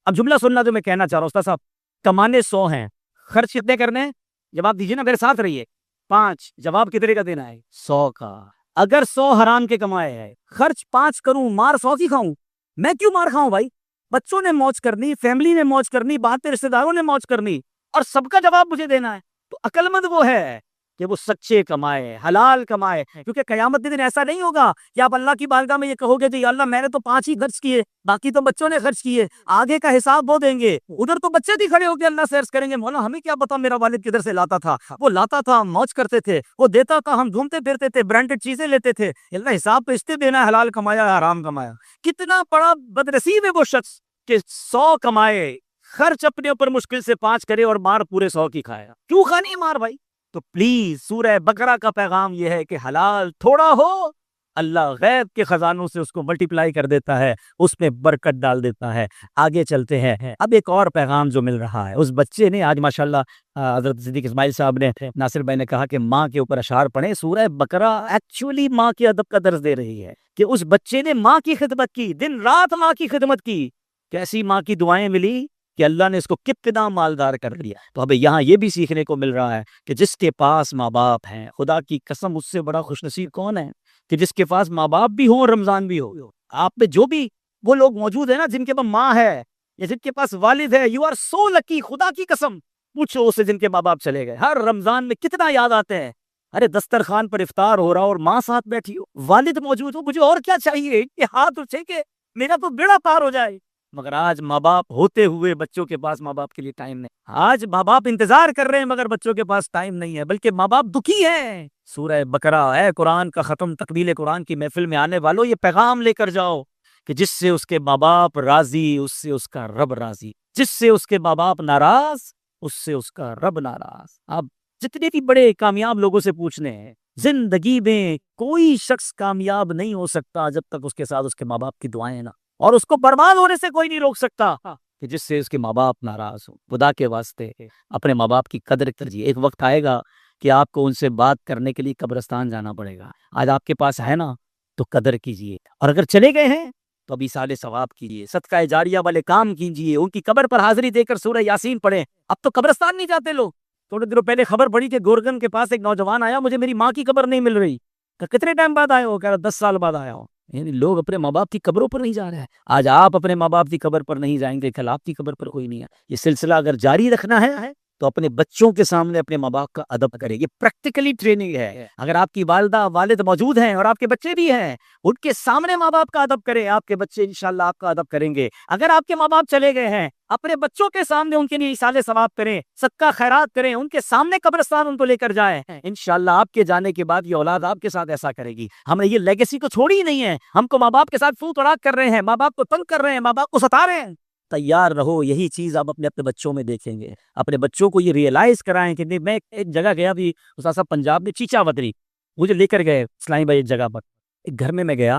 اب جملہ سننا جو میں کہنا چاہ رہا ہوں. استاد صاحب کمانے 100 ہیں, خرچ کتنے کرنے ہیں؟ جواب دیجیے نا, میرے ساتھ رہیے. 5. جواب کتنے کا دینا ہے؟ 100 کا. اگر 100 حرام کے کمائے ہیں, خرچ 5 کروں, مار 100 کی کھاؤں. میں کیوں مار کھاؤں بھائی؟ بچوں نے موج کرنی, فیملی نے موج کرنی, باہر کے رشتے داروں نے موج کرنی, اور سب کا جواب مجھے دینا ہے. تو عقل مند وہ ہے کہ وہ سچے کمائے, حلال کمائے, کیونکہ قیامت کے دن ایسا نہیں ہوگا کہ آپ اللہ کی بارگاہ میں یہ کہو گے کہ یا اللہ میں نے تو 5 ہی خرچ کیے, باقی تو بچوں نے خرچ کیے. آگے کا حساب وہ دیں گے. ادھر تو بچے بھی کھڑے ہو کے اللہ سے عرض کریں گے, مولا ہمیں کیا پتا میرا والد کدھر سے لاتا تھا, وہ لاتا تھا, ہم موج کرتے تھے, وہ دیتا تھا, ہم گھومتے پھرتے تھے, برانڈڈ چیزیں لیتے تھے. اللہ حساب تو اس سے دینا ہے, حلال کمایا یا حرام کمایا. کتنا بڑا بدنصیب ہے وہ شخص کہ 100 کمائے, خرچ اپنے اوپر مشکل سے 5 کرے اور مار پورے 100 کی کھایا. کیوں کھانی مار بھائی؟ تو پلیز سورہ بقرہ کا پیغام یہ ہے کہ حلال تھوڑا ہو, اللہ غیب کے خزانوں سے اس کو ملٹیپلائی کر دیتا ہے, اس میں برکت ڈال دیتا ہے. آگے چلتے ہیں. اب ایک اور پیغام جو مل رہا ہے, اس بچے نے آج ماشاءاللہ حضرت صدیق اسماعیل صاحب نے, ناصر بھائی نے کہا کہ ماں کے اوپر اشعار پڑھیں. سورہ بقرہ ایکچولی ماں کے ادب کا درس دے رہی ہے کہ اس بچے نے ماں کی خدمت کی, دن رات ماں کی خدمت کی. کیسی ماں کی دعائیں ملی کہ اللہ نے اس کو کتنا مالدار کر دیا. تو اب یہاں یہ بھی سیکھنے کو مل رہا ہے کہ جس کے پاس ماں باپ ہیں, خدا کی قسم اس سے بڑا خوش نصیب کون ہے کہ جس کے پاس ماں باپ بھی ہوں اور رمضان بھی ہو. آپ میں جو بھی وہ لوگ موجود ہیں نا جن کے پاس ماں ہے یا جن کے پاس والد ہے, یو آر سو لکی. خدا کی قسم پوچھو اسے جن کے ماں باپ چلے گئے, ہر رمضان میں کتنا یاد آتے ہیں. ارے دسترخوان پر افطار ہو رہا اور ماں ساتھ بیٹھی ہو, والد موجود ہو, مجھے اور کیا چاہیے کہ ہاتھ اٹھے کہ میرا تو بیڑا پار ہو جائے. مگر آج ماں باپ ہوتے ہوئے بچوں کے پاس ماں باپ کے لیے ٹائم نہیں. آج ماں باپ انتظار کر رہے ہیں مگر بچوں کے پاس ٹائم نہیں ہے, بلکہ ماں باپ دکھی ہیں. سورہ بقرہ, اے قرآن کا ختم تکمیل قرآن کی محفل میں آنے والوں, یہ پیغام لے کر جاؤ کہ جس سے اس کے ماں باپ راضی اس سے اس کا رب راضی, جس سے اس کے ماں باپ ناراض اس سے اس کا رب ناراض. اب جتنے بھی بڑے کامیاب لوگوں سے پوچھنے ہیں, زندگی میں کوئی شخص کامیاب نہیں ہو سکتا جب تک اس کے ساتھ اس کے ماں باپ کی دعائیں نہ, اور اس کو برباد ہونے سے کوئی نہیں روک سکتا کہ جس سے اس کے ماں باپ ناراض ہو. خدا کے واسطے اپنے ماں باپ کی قدر کیجیے. ایک وقت آئے گا کہ آپ کو ان سے بات کرنے کے لیے قبرستان جانا پڑے گا. آج آپ کے پاس ہے نا تو قدر کیجیے, اور اگر چلے گئے ہیں تو ابھی ایصال ثواب کیجیے, صدقہ جاریہ والے کام کیجیے, ان کی قبر پر حاضری دے کر سورہ یاسین پڑھیں. اب تو قبرستان نہیں جاتے لوگ. تھوڑے دنوں پہلے خبر پڑی کہ گورگن کے پاس ایک نوجوان آیا, مجھے میری ماں کی قبر نہیں مل رہی. کتنے ٹائم بعد آئے ہو؟ کہہ رہا 10 سال بعد آیا ہوں. یعنی لوگ اپنے ماں باپ کی قبروں پر نہیں جا رہے ہیں. آج آپ اپنے ماں باپ کی قبر پر نہیں جائیں گے، کل آپ کی قبر پر کوئی نہیں ہے. یہ سلسلہ اگر جاری رکھنا ہے تو اپنے بچوں کے سامنے اپنے ماں باپ کا ادب کرے. یہ پریکٹیکلی ٹریننگ ہے. اگر آپ کی والدہ والد موجود ہیں اور آپ کے بچے بھی ہیں، ان کے سامنے ماں باپ کا ادب کریں، آپ کے بچے انشاءاللہ آپ کا ادب کریں گے. اگر آپ کے ماں باپ چلے گئے ہیں، اپنے بچوں کے سامنے ان کے لیے ایصال ثواب کریں، صدقہ خیرات کریں، ان کے سامنے قبرستان ان کو لے کر جائیں. انشاءاللہ آپ کے جانے کے بعد یہ اولاد آپ کے ساتھ ایسا کرے گی. ہم نے یہ لیگیسی کو چھوڑی ہی نہیں ہے. ہم کو ماں باپ کے ساتھ فوت اڑاک کر رہے ہیں، ماں باپ کو تنگ کر رہے ہیں، ماں باپ کو ستا رہے ہیں. تیار رہو. یہی چیز آپ اپنے بچوں میں دیکھیں گے. اپنے بچوں کو یہ ریئلائز کرائیں کہ نہیں. میں ایک جگہ گیا بھی، استاد صاحب پنجاب میں چیچا ودری مجھے لے کر گئے اسلامی بھائی ایک جگہ پر. ایک گھر میں گیا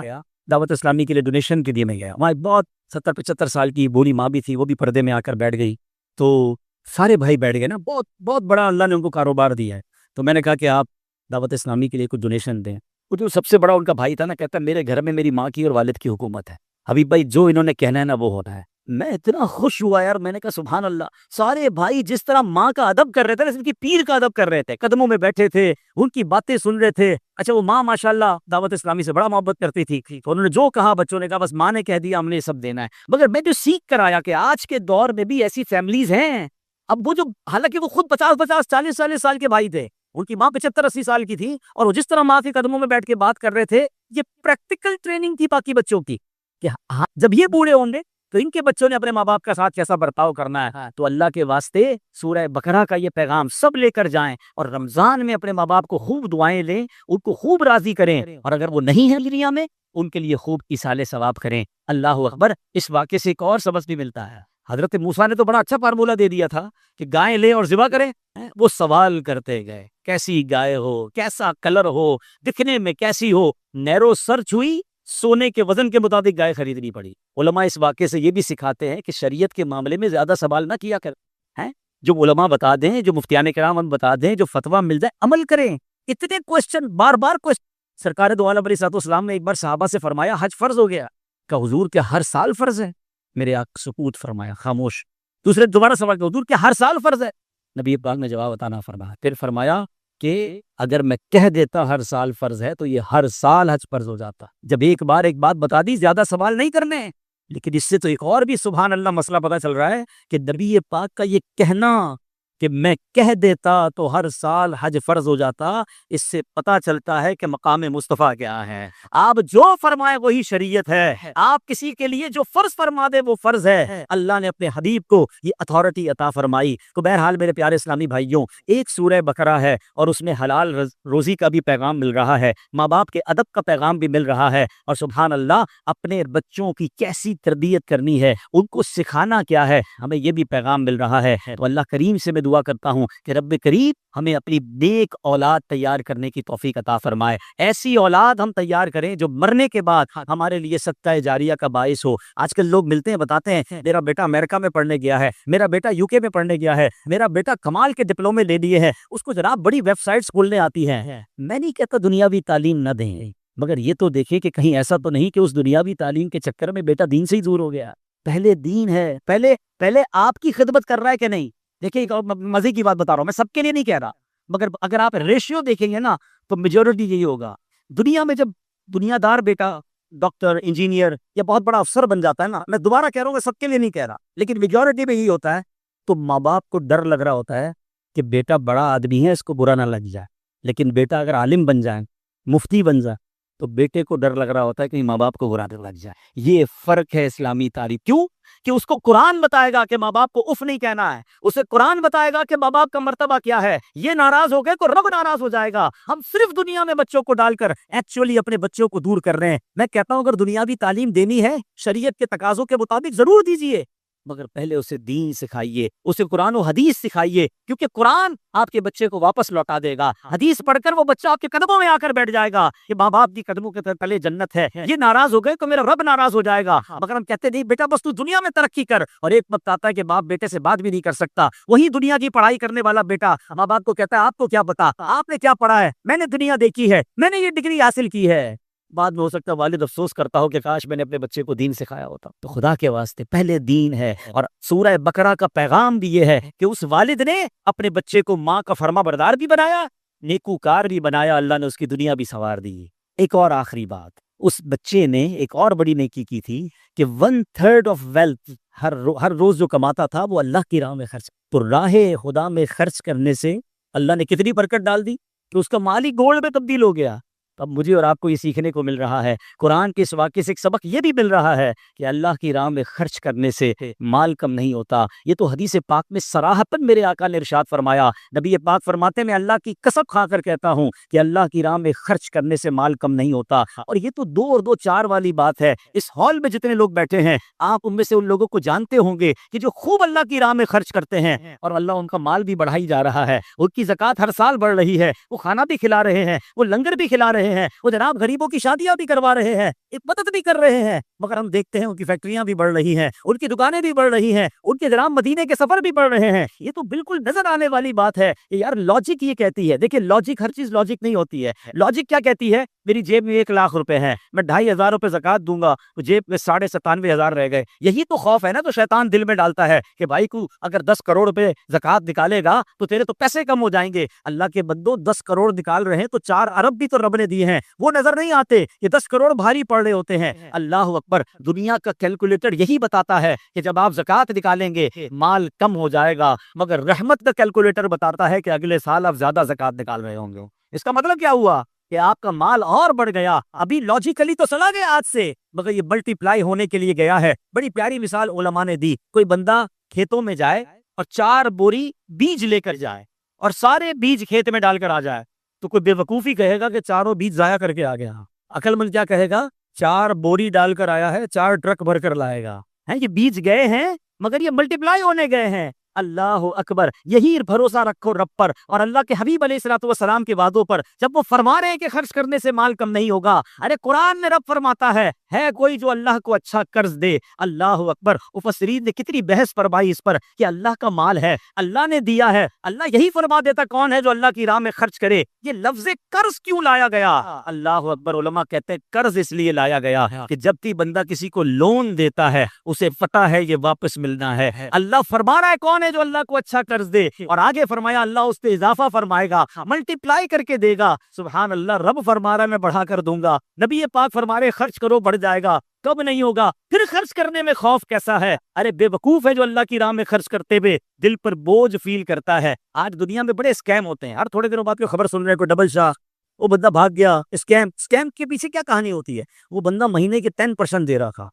دعوت اسلامی کے لیے ڈونیشن کے لیے میں گیا. وہاں ایک بہت 70-75 سال کی بوڑھی ماں بھی تھی، وہ بھی پردے میں آ کر بیٹھ گئی. تو سارے بھائی بیٹھ گئے نا. بہت بہت بڑا اللہ نے ان کو کاروبار دیا ہے. تو میں نے کہا کہ آپ دعوت اسلامی کے لیے کچھ ڈونیشن دیں. وہ جو سب سے بڑا ان کا بھائی تھا نا، کہتا میرے گھر میں میری ماں کی اور والد کی حکومت ہے. حبیب بھائی جو انہوں نے کہنا ہے نا وہ ہونا ہے. میں اتنا خوش ہوا یار. میں نے کہا سبحان اللہ. سارے بھائی جس طرح ماں کا ادب کر رہے تھے، ان کی پیر کا ادب کر رہے تھے، قدموں میں بیٹھے تھے، ان کی باتیں سن رہے تھے. اچھا وہ ماں ماشاءاللہ دعوت اسلامی سے بڑا محبت کرتی تھی، تو انہوں نے جو کہا بچوں نے کہا بس ماں نے کہہ دیا ہم نے یہ سب دینا ہے. مگر میں جو سیکھ کر آیا کہ آج کے دور میں بھی ایسی فیملیز ہیں. اب وہ جو حالانکہ وہ خود 50-40 کے بھائی تھے، ان کی ماں 75-80 سال کی تھی، اور وہ جس طرح ماں کے قدموں میں بیٹھ کے بات کر رہے تھے، یہ پریکٹیکل ٹریننگ تھی باقی بچوں کی کہ جب یہ بوڑھے ہوں گے تو ان کے بچوں نے اپنے ماں باپ کا ساتھ کیسا برتاؤ کرنا ہے. تو اللہ کے واسطے سورہ بقرہ کا یہ پیغام سب لے کر جائیں، اور رمضان میں اپنے ماں باپ کو خوب دعائیں لیں، ان کو خوب راضی کریں، اور اگر وہ نہیں ہیں دنیا میں ان کے لیے خوب ایصال ثواب کریں. اللہ اکبر. اس واقعے سے ایک اور سبق بھی ملتا ہے. حضرت موسیٰ نے تو بڑا اچھا فارمولہ دے دیا تھا کہ گائے لیں اور ذبح کریں. وہ سوال کرتے گئے کیسی گائے ہو، کیسا کلر ہو، دکھنے میں کیسی ہو. نیرو سرچ ہوئی، سونے کے وزن کے مطابق گائے خریدنی پڑی. علماء اس واقعے سے یہ بھی سکھاتے ہیں کہ شریعت کے معاملے میں زیادہ سوال نہ کیا کر. جو علماء بتا دیں، جو مفتیان کرام ہم بتا دیں، جو فتویٰ مل جائے عمل کریں. اتنے کوسچن بار بار کوسچن. سرکار دو عالم علیہ السلام نے ایک بار صحابہ سے فرمایا حج فرض ہو گیا. کہ حضور کیا ہر سال فرض ہے؟ میرے آقا سکوت فرمایا، خاموش. دوسرے دوبارہ سوال کہ حضور کیا ہر سال فرض ہے؟ نبی پاک نے جواب عطا فرمایا. پھر فرمایا کہ اگر میں کہہ دیتا ہر سال فرض ہے تو یہ ہر سال حج فرض ہو جاتا. جب ایک بار ایک بات بتا دی، زیادہ سوال نہیں کرنے. لیکن اس سے تو ایک اور بھی سبحان اللہ مسئلہ پتہ چل رہا ہے کہ نبی پاک کا یہ کہنا کہ میں کہہ دیتا تو ہر سال حج فرض ہو جاتا، اس سے پتہ چلتا ہے کہ مقام مصطفیٰ کیا ہے. آپ جو فرمائے وہی شریعت ہے. آپ کسی کے لیے جو فرض فرما دے وہ فرض ہے. اللہ نے اپنے حبیب کو یہ اتھارٹی عطا فرمائی. تو بہرحال میرے پیارے اسلامی بھائیوں، ایک سورہ بقرہ ہے اور اس میں حلال روزی کا بھی پیغام مل رہا ہے، ماں باپ کے ادب کا پیغام بھی مل رہا ہے، اور سبحان اللہ اپنے بچوں کی کیسی تربیت کرنی ہے، ان کو سکھانا کیا ہے، ہمیں یہ بھی پیغام مل رہا ہے. تو اللہ کریم سے میں دعا کرتا ہوں کہ رب کریم ہمیں اپنی نیک اولاد تیار کرنے کی توفیق عطا فرمائے. ایسی اولاد ہم تیار کریں جو مرنے کے بعد ہمارے لیے صدقہ جاریہ کا باعث ہو. آج کل لوگ ملتے ہیں بتاتے ہیں میرا بیٹا امریکہ میں پڑھنے گیا ہے، میرا بیٹا UK میں پڑھنے گیا ہے، میرا بیٹا کمال کے ڈپلومے لے لیے ہیں، اس کو جناب بڑی ویب سائٹس کھولنے آتی ہیں. میں نہیں کہتا دنیاوی تعلیم نہ دیں، مگر یہ تو دیکھیں کہ کہیں ایسا تو نہیں کہ اس دنیاوی تعلیم کے چکر میں بیٹا دین سے ہی دور ہو گیا. پہلے دین ہے، پہلے آپ کی خدمت کر رہا ہے کہ نہیں. دیکھیں ایک مزے کی بات بتا رہا ہوں، میں سب کے لیے نہیں کہہ رہا، مگر اگر آپ ریشیو دیکھیں گے نا تو میجورٹی یہی ہوگا. دنیا میں جب دنیا دار بیٹا ڈاکٹر انجینئر یا بہت بڑا افسر بن جاتا ہے نا، میں دوبارہ کہہ رہا ہوں کہ سب کے لیے نہیں کہہ رہا، لیکن میجورٹی میں یہی ہوتا ہے، تو ماں باپ کو ڈر لگ رہا ہوتا ہے کہ بیٹا بڑا آدمی ہے، اس کو برا نہ لگ جائے. لیکن بیٹا اگر عالم بن جائے، مفتی بن جائے، تو بیٹے کو ڈر لگ رہا ہوتا ہے کہ ماں باپ کو برا نہ لگ جائے. یہ فرق ہے اسلامی تعلیم. کیوں کہ اس کو قرآن بتائے گا کہ ماں باپ کو اف نہیں کہنا ہے، اسے قرآن بتائے گا کہ ماں باپ کا مرتبہ کیا ہے. یہ ناراض ہو گئے تو رب ناراض ہو جائے گا. ہم صرف دنیا میں بچوں کو ڈال کر ایکچولی اپنے بچوں کو دور کر رہے ہیں. میں کہتا ہوں اگر دنیاوی تعلیم دینی ہے شریعت کے تقاضوں کے مطابق ضرور دیجیے، مگر پہلے اسے دین سکھائیے، اسے قرآن و حدیث سکھائیے، کیونکہ قرآن آپ کے بچے کو واپس لوٹا دے گا. حدیث پڑھ کر وہ بچہ آپ کے قدموں میں آ کر بیٹھ جائے گا کہ ماں باپ کی قدموں کے تلے جنت ہے. یہ ناراض ہو گئے تو میرا رب ناراض ہو جائے گا. مگر ہم کہتے نہیں بیٹا بس تو دنیا میں ترقی کر، اور ایک وقت آتا ہے کہ باپ بیٹے سے بات بھی نہیں کر سکتا. وہی دنیا کی پڑھائی کرنے والا بیٹا ماں باپ کو کہتا ہے آپ کو کیا پتا، آپ نے کیا پڑھا ہے، میں نے دنیا دیکھی ہے، میں نے یہ ڈگری حاصل کی ہے. بعد میں ہو سکتا ہے والد افسوس کرتا ہو کہ کاش میں نے اپنے بچے کو دین سکھایا ہوتا. تو خدا کے واسطے پہلے دین ہے. اور سورہ بقرہ کا پیغام بھی یہ ہے کہ اس والد نے اپنے بچے کو ماں کا فرما بردار بھی بنایا، نیکوکار بھی بنایا، اللہ نے اس کی دنیا بھی سنوار دی. ایک اور آخری بات، اس بچے نے ایک اور بڑی نیکی کی تھی کہ 1/3 آف ویلتھ ہر روز جو کماتا تھا وہ اللہ کی راہ میں خرچ، تو راہ خدا میں خرچ کرنے سے اللہ نے کتنی برکت ڈال دی کہ اس کا مال ہی گولڈ میں تبدیل ہو گیا۔ اب مجھے اور آپ کو یہ سیکھنے کو مل رہا ہے، قرآن کے اس واقعے سے ایک سبق یہ بھی مل رہا ہے کہ اللہ کی راہ میں خرچ کرنے سے مال کم نہیں ہوتا۔ یہ تو حدیث پاک میں صراحتاً میرے آقا نے ارشاد فرمایا، نبی پاک فرماتے میں اللہ کی قسم کھا کر کہتا ہوں کہ اللہ کی راہ میں خرچ کرنے سے مال کم نہیں ہوتا۔ اور یہ تو 2 اور 2 4 والی بات ہے۔ اس ہال میں جتنے لوگ بیٹھے ہیں آپ ان میں سے ان لوگوں کو جانتے ہوں گے کہ جو خوب اللہ کی راہ میں خرچ کرتے ہیں اور اللہ ان کا مال بھی بڑھائی جا رہا ہے، ان کی زکوٰۃ ہر سال بڑھ رہی ہے، وہ کھانا بھی کھلا رہے ہیں، وہ لنگر بھی کھلا رہے ہیں، وہ جناب غریبوں کی شادیاں بھی کروا رہے ہیں، ایک مدد بھی کر رہے ہیں، مگر ہم دیکھتے ہیں ان کی فیکٹریاں بھی بڑھ رہی ہیں، ان کی دکانیں بھی بڑھ رہی ہیں، ان کے جناب مدینے کے سفر بھی بڑھ رہے ہیں۔ یہ تو بالکل نظر آنے والی بات ہے یار، لاجک یہ کہتی ہے، دیکھیں لاجک ہر چیز لاجک نہیں ہوتی ہے۔ لاجک کیا کہتی ہے؟ میری جیب میں 1,00,000 روپے ہیں، میں 2,500 روپے زکوٰۃ دوں گا تو جیب میں 97,500 رہ گئے۔ یہی تو خوف ہے نا تو شیطان دل میں ڈالتا ہے کہ بھائی کو اگر 10 کروڑ روپے زکوٰۃ نکالے گا تو تیرے تو پیسے کم ہو جائیں گے۔ اللہ کے بندو 10 کروڑ نکال رہے ہیں تو 4 ارب بھی تو رب نے دیے ہیں، وہ نظر نہیں آتے، یہ 10 کروڑ بھاری پڑ رہے ہوتے ہیں۔ اللہ اکبر، دنیا کا کیلکولیٹر یہی بتاتا ہے کہ جب آپ زکوٰۃ نکالیں گے مال کم ہو جائے گا، مگر رحمت کا کیلکولیٹر بتاتا ہے کہ اگلے سال آپ زیادہ زکوٰۃ نکال رہے ہوں گے۔ اس کا مطلب کیا ہوا کہ آپ کا مال اور بڑھ گیا۔ ابھی لاجیکلی تو چلا گیا آج سے، مگر یہ ملٹی پلائی ہونے کے لیے گیا ہے۔ بڑی پیاری مثال علماء نے دی، کوئی بندہ کھیتوں میں جائے اور 4 بوری بیج لے کر جائے اور سارے بیج کھیت میں ڈال کر آ جائے تو کوئی بے وقوفی کہے گا کہ چاروں بیج ضائع کر کے آ گیا۔ عقل مند کیا کہے گا؟ 4 بوری ڈال کر آیا ہے، 4 ٹرک بھر کر لائے گا۔ یہ بیج گئے ہیں مگر یہ ملٹی پلائی ہونے گئے ہیں۔ اللہ اکبر، یہی بھروسہ رکھو رب پر اور اللہ کے حبیب علیہ الصلوۃ والسلام کے وعدوں پر، جب وہ فرما رہے ہیں کہ خرچ کرنے سے مال کم نہیں ہوگا۔ ارے قرآن میں رب فرماتا ہے کوئی جو اللہ کو اچھا قرض دے۔ اللہ اکبر، مفسرین نے کتنی بحث فرمائی اس پر کہ اللہ کا مال ہے، اللہ نے دیا ہے، اللہ یہی فرما دیتا کون ہے جو اللہ کی راہ میں خرچ کرے۔ یہ لفظ قرض کیوں لایا گیا؟ اللہ اکبر، علماء کہتے ہیں قرض اس لیے لایا گیا کہ جب بھی بندہ کسی کو لون دیتا ہے اسے پتہ ہے یہ واپس ملنا ہے۔ اللہ فرما رہا ہے کون ہے جو اللہ کو اچھا قرض دے، اور آگے فرمایا اللہ اس پہ اضافہ فرمائے گا، ملٹی پلائی کر کے دے گا۔ سبحان اللہ، رب فرما رہا ہے میں بڑھا کر دوں گا، نبی پاک فرما رہے خرچ کرو بڑھ جائے گا۔ کب نہیں ہوگا؟ پھر خرچ کرنے میں خوف کیسا ہے؟ ارے بے وقوف ہے جو اللہ کی راہ میں خرچ کرتے ہوئے دل پر بوجھ فیل کرتا ہے۔ آج دنیا میں بڑے اسکیم ہوتے ہیں، ہر تھوڑے دنوں بعد کوئی خبر سن رہے کوئی ڈبل شاہ، وہ بندہ بھاگ گیا، اسکیم کے پیچھے کیا کہانی ہوتی ہے؟ وہ بندہ مہینے کے 10% دے رہا تھا،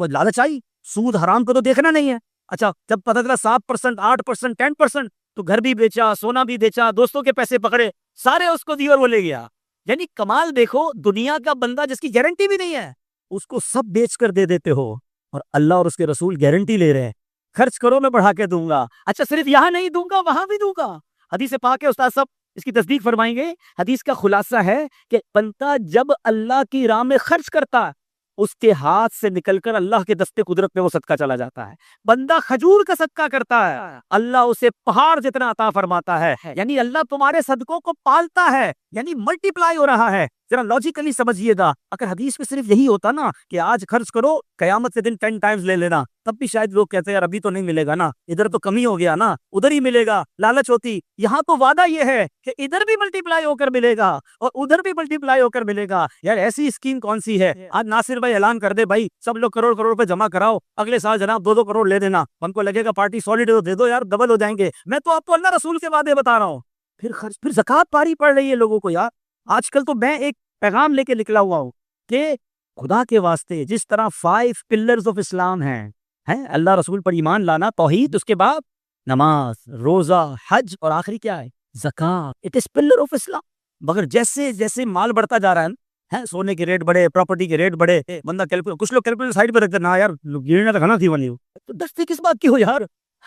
لالچ آئی، سود حرام کو تو دیکھنا نہیں ہے۔ اچھا جب پتہ چلا 7%، 8%، 10%، تو گھر بھی بیچا، سونا بھی بیچا، دوستوں کے پیسے پکڑے، سارے اس کو دیے اور وہ لے گیا۔ یعنی کمال دیکھو، دنیا کا بندہ جس کی گارنٹی بھی نہیں ہے اس کو سب بیچ کر دے دیتے ہو، اور اللہ اور اس کے رسول گارنٹی لے رہے ہیں خرچ کرو میں بڑھا کے دوں گا۔ اچھا صرف یہاں نہیں دوں گا، وہاں بھی دوں گا۔ حدیث پاک ہے، استاد صاحب اس کی تصدیق فرمائیں گے۔ حدیث کا خلاصہ ہے کہ بندہ جب اللہ کی راہ میں خرچ کرتا ہے اس کے ہاتھ سے نکل کر اللہ کے دستے قدرت میں وہ صدقہ چلا جاتا ہے۔ بندہ کھجور کا صدقہ کرتا ہے، اللہ اسے پہاڑ جتنا عطا فرماتا ہے۔ یعنی اللہ تمہارے صدقوں کو پالتا ہے، یعنی ملٹی پلائی ہو رہا ہے۔ ذرا لاجیکلی سمجھیے گا، اگر حدیث میں صرف یہی ہوتا نا کہ آج خرچ کرو قیامت کے دن 10 ٹائمز لے لینا، تب بھی شاید لوگ کہتے ہیں یار ابھی تو نہیں ملے گا نا، ادھر تو کمی ہو گیا نا، ادھر ہی ملے گا، لالچ ہوتی۔ یہاں تو وعدہ یہ ہے کہ ادھر بھی ملٹی پلائی ہو کر ملے گا اور ادھر بھی ملٹی پلائی ہو کر ملے گا۔ یار ایسی اسکیم کون سی ہے؟ آج ناصر بھائی اعلان کر دے بھائی سب لوگ کروڑ روپے جمع کراؤ، اگلے سال جناب 2 کروڑ لے دینا، ہم کو لگے گا پارٹی سالڈ دے دو یار، ڈبل ہو جائیں گے۔ میں تو آپ کو اللہ رسول کے وعدے بتا رہا ہوں۔ پھر زکوٰۃ پاری پڑ رہی ہے لوگوں کو۔ یار آج کل تو میں ایک پیغام لے کے نکلا ہوا ہوں کہ خدا کے واسطے جس طرح 5 پلرز آف اسلام ہیں اللہ رسول پر ایمان لانا، توحید، اس کے بعد نماز، روزہ، حج، اور آخری کیا ہے؟ زکوٰۃ۔ اٹ از پلر آف اسلام۔ مگر جیسے جیسے مال بڑھتا جا رہا ہے، سونے کے ریٹ بڑھے، پراپرٹی کے ریٹ بڑھے، بندہ کچھ لوگ کیلکولیٹر سائڈ پہ رکھتے نا یار گرنا تو کھانا تھی والی تو دستے کس بات کی ہو یار،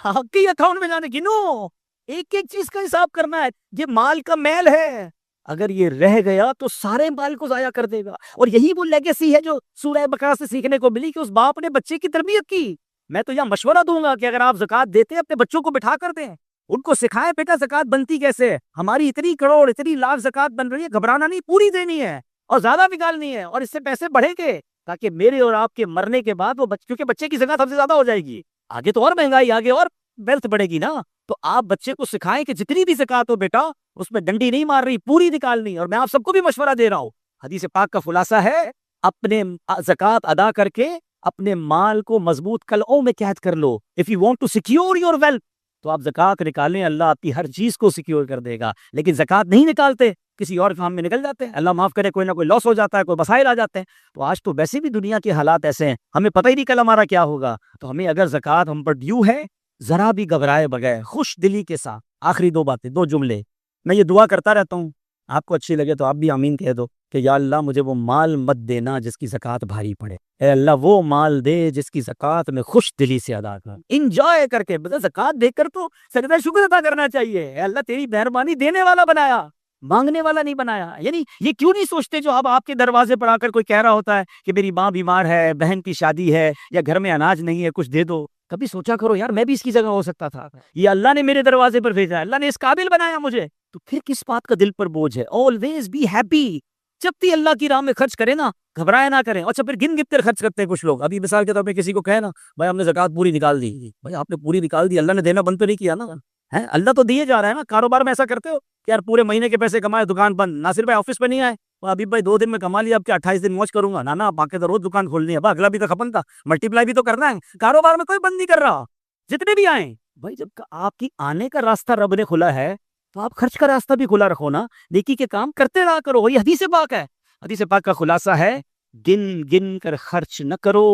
حق کی اکاؤنٹ میں جانے گنو، ایک ایک چیز کا حساب کرنا ہے۔ یہ مال کا میل ہے، اگر یہ رہ گیا تو سارے مال کو ضائع کر دے گا۔ اور یہی وہ لیگیسی ہے جو سورہ بقرہ سے سیکھنے کو ملی کہ اس باپ نے بچے کی تربیت کی۔ میں تو یہ مشورہ دوں گا کہ اگر آپ زکوٰۃ دیتے ہیں اپنے بچوں کو بٹھا کر دیں، ان کو سکھائیں بیٹا زکوٰۃ بنتی کیسے ہے، ہماری اتنی کروڑ اتنی لاکھ زکوٰۃ بن رہی ہے، گھبرانا نہیں، پوری دینی ہے اور زیادہ نکالنی ہے، اور اس سے پیسے بڑھیں گے تاکہ میرے اور آپ کے مرنے کے بعد وہ کیونکہ بچے کی زکوٰۃ سب سے زیادہ ہو جائے گی، آگے تو اور مہنگائی، آگے اور ویلتھ بڑھے گی نا۔ تو آپ بچے کو سکھائیں کہ جتنی بھی زکوٰۃ ہو بیٹا اس میں ڈنڈی نہیں مار رہی، پوری نکالنی۔ اور میں آپ سب کو بھی مشورہ دے رہا ہوں، حدیث پاک کا خلاصہ ہے اپنے زکوٰۃ ادا کر کے اپنے مال کو مضبوط قلعوں میں قید کر لو. If you want to secure your wealth تو آپ زکوٰۃ نکالیں, اللہ آپ کی ہر چیز کو سیکیور کر دے گا. لیکن زکوٰۃ نہیں نکالتے, کسی اور کام میں نکل جاتے ہیں, اللہ معاف کرے, کوئی نہ کوئی لاس ہو جاتا ہے, کوئی مسائل آ جاتے ہیں. تو آج تو ویسے بھی دنیا کے حالات ایسے ہیں, ہمیں پتہ ہی نہیں کل ہمارا کیا ہوگا. تو ہمیں اگر زکوٰۃ ہم پر ڈیو ہے, ذرا بھی گھبرائے بغیر خوش دلی کے ساتھ, آخری 2 باتیں, 2 جملے, میں یہ دعا کرتا رہتا ہوں, آپ کو اچھی لگے تو آپ بھی آمین کہہ دو کہ یا اللہ مجھے وہ مال مت دینا جس کی زکوٰۃ بھاری پڑے. اے اللہ وہ مال دے جس کی زکوٰۃ میں خوش دلی سے ادا کر, انجوائے کر کے. زکوٰۃ دے کر تو سجدہ شکر ادا کرنا چاہیے. اے اللہ تیری مہربانی, دینے والا بنایا, مانگنے والا نہیں بنایا. یعنی یہ کیوں نہیں سوچتے جو اب آپ کے دروازے پر آ کر کوئی کہہ رہا ہوتا ہے کہ میری ماں بیمار ہے, بہن کی شادی ہے, یا گھر میں اناج نہیں ہے, کچھ دے دو. کبھی سوچا کرو یار میں بھی اس کی جگہ ہو سکتا تھا, یہ اللہ نے میرے دروازے پر بھیجا, اللہ نے اس قابل بنایا مجھے. تو پھر کس بات کا دل پر بوجھ ہے؟ Always be happy. جب بھی اللہ کی راہ میں خرچ کرے نا, گھبرائے نہ کریں. اچھا پھر گن کر خرچ کرتے ہیں کچھ لوگ. ابھی مثال کے طور پہ کسی کو کہے نا بھائی ہم نے زکوٰۃ پوری نکال دی, بھائی آپ نے پوری نکال دی, اللہ نے دینا بند تو نہیں کیا نا, ہے اللہ تو دیے جا رہا ہے نا. کاروبار میں ایسا کرتے ہو کہ یار پورے مہینے کے پیسے کمائے, دکان بند, ناصر بھائی آفس پہ نہیں آئے, ابھی بھائی 2 دن میں کما لیا, اب کیا 28 دن موج کروں گا, نا باقی تو روز دکان کھولنی ہے, اگلا بھی تو کھپن تھا, ملٹی پلائی بھی تو کرنا ہے. کاروبار میں کوئی بند نہیں کر رہا, جتنے بھی آئیں. بھائی جب آپ کی آنے کا راستہ رب نے کھلا ہے تو آپ خرچ کا راستہ بھی کھلا رکھو نا, نیکی کے کام کرتے رہا کرو. یہ حدیث پاک ہے. حدیث پاک کا خلاصہ ہے گن گن کر خرچ نہ کرو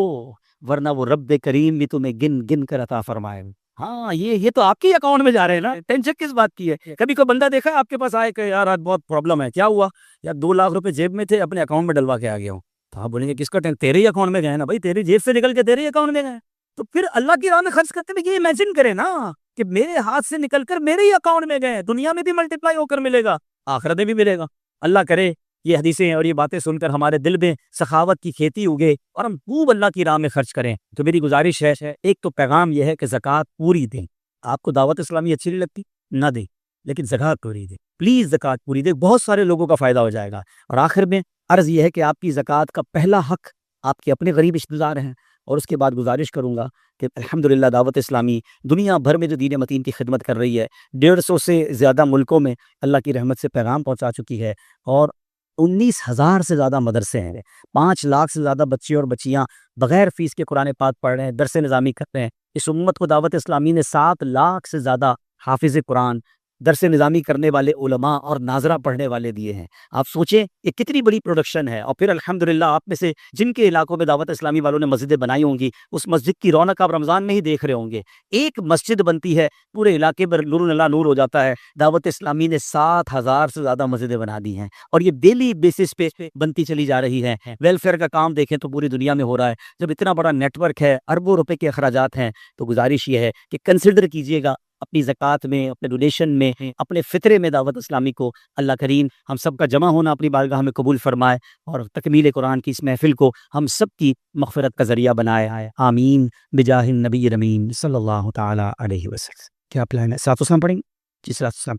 ورنہ وہ رب کریم بھی تمہیں گن گن کر عطا فرمائے. ہاں یہ تو آپ کے اکاؤنٹ میں جا رہے ہیں نا, ٹینشن کس بات کی ہے؟ کبھی کوئی بندہ دیکھا آپ کے پاس آئے کہ یار آج بہت پرابلم ہے, کیا ہوا؟ یار 2 لاکھ روپے جیب میں تھے, اپنے اکاؤنٹ میں ڈلوا کے آ گیا ہوں. تو آپ بولیں گے کس کا ٹینشن, تیرے ہی اکاؤنٹ میں گئے نا بھائی, تیری جیب سے نکل کے تیرے ہی اکاؤنٹ میں گئے. تو پھر اللہ کی راہ میں خرچ کرتے ہوئے یہ امیجن کرے نا کہ میرے ہاتھ سے نکل کر میرے ہی اکاؤنٹ میں گئے, دنیا میں بھی ملٹیپلائی ہو کر ملے گا, آخرت میں بھی ملے گا. اللہ کرے یہ حدیثیں اور یہ باتیں سن کر ہمارے دل میں سخاوت کی کھیتی اگے اور ہم خوب اللہ کی راہ میں خرچ کریں. تو میری گزارش ہے, ایک تو پیغام یہ ہے کہ زکوٰۃ پوری دیں. آپ کو دعوت اسلامی اچھی نہیں لگتی نہ دیں, لیکن زکوٰۃ پوری دیں, پلیز زکوٰۃ پوری دیں, بہت سارے لوگوں کا فائدہ ہو جائے گا. اور آخر میں عرض یہ ہے کہ آپ کی زکوٰۃ کا پہلا حق آپ کے اپنے غریب رشتہ دار ہیں. اور اس کے بعد گزارش کروں گا کہ الحمدللہ دعوت اسلامی دنیا بھر میں جو دین متین کی خدمت کر رہی ہے, 150 سے زیادہ ملکوں میں اللہ کی رحمت سے پیغام پہنچا چکی ہے, اور 19,000 سے زیادہ مدرسے ہیں, 5 لاکھ سے زیادہ بچے اور بچیاں بغیر فیس کے قرآن پاک پڑھ رہے ہیں, درس نظامی کر رہے ہیں. اس امت کو دعوت اسلامی نے 7 لاکھ سے زیادہ حافظ قرآن, درس نظامی کرنے والے علماء اور ناظرہ پڑھنے والے دیے ہیں. آپ سوچیں یہ کتنی بڑی پروڈکشن ہے. اور پھر الحمدللہ آپ میں سے جن کے علاقوں میں دعوت اسلامی والوں نے مسجدیں بنائی ہوں گی, اس مسجد کی رونق آپ رمضان میں ہی دیکھ رہے ہوں گے. ایک مسجد بنتی ہے پورے علاقے پر نور اللہ نور ہو جاتا ہے. دعوت اسلامی نے 7,000 سے زیادہ مسجدیں بنا دی ہیں, اور یہ ڈیلی بیسس پہ بنتی چلی جا رہی ہے. ویلفیئر کا کام دیکھیں تو پوری دنیا میں ہو رہا ہے. جب اتنا بڑا نیٹ ورک ہے, اربوں روپے کے اخراجات ہیں, تو گزارش یہ ہے کہ کنسیڈر کیجئے گا اپنی زکوٰۃ میں, اپنے ڈونیشن میں, اپنے فطرے میں دعوت اسلامی کو. اللہ کریم ہم سب کا جمع ہونا اپنی بارگاہ میں قبول فرمائے, اور تکمیل قرآن کی اس محفل کو ہم سب کی مغفرت کا ذریعہ بنائے. آمین بجاہ النبی الامین صلی اللہ تعالی علیہ وسلم. کیا پلان ہے؟ 7 پڑھیں گے جی. 7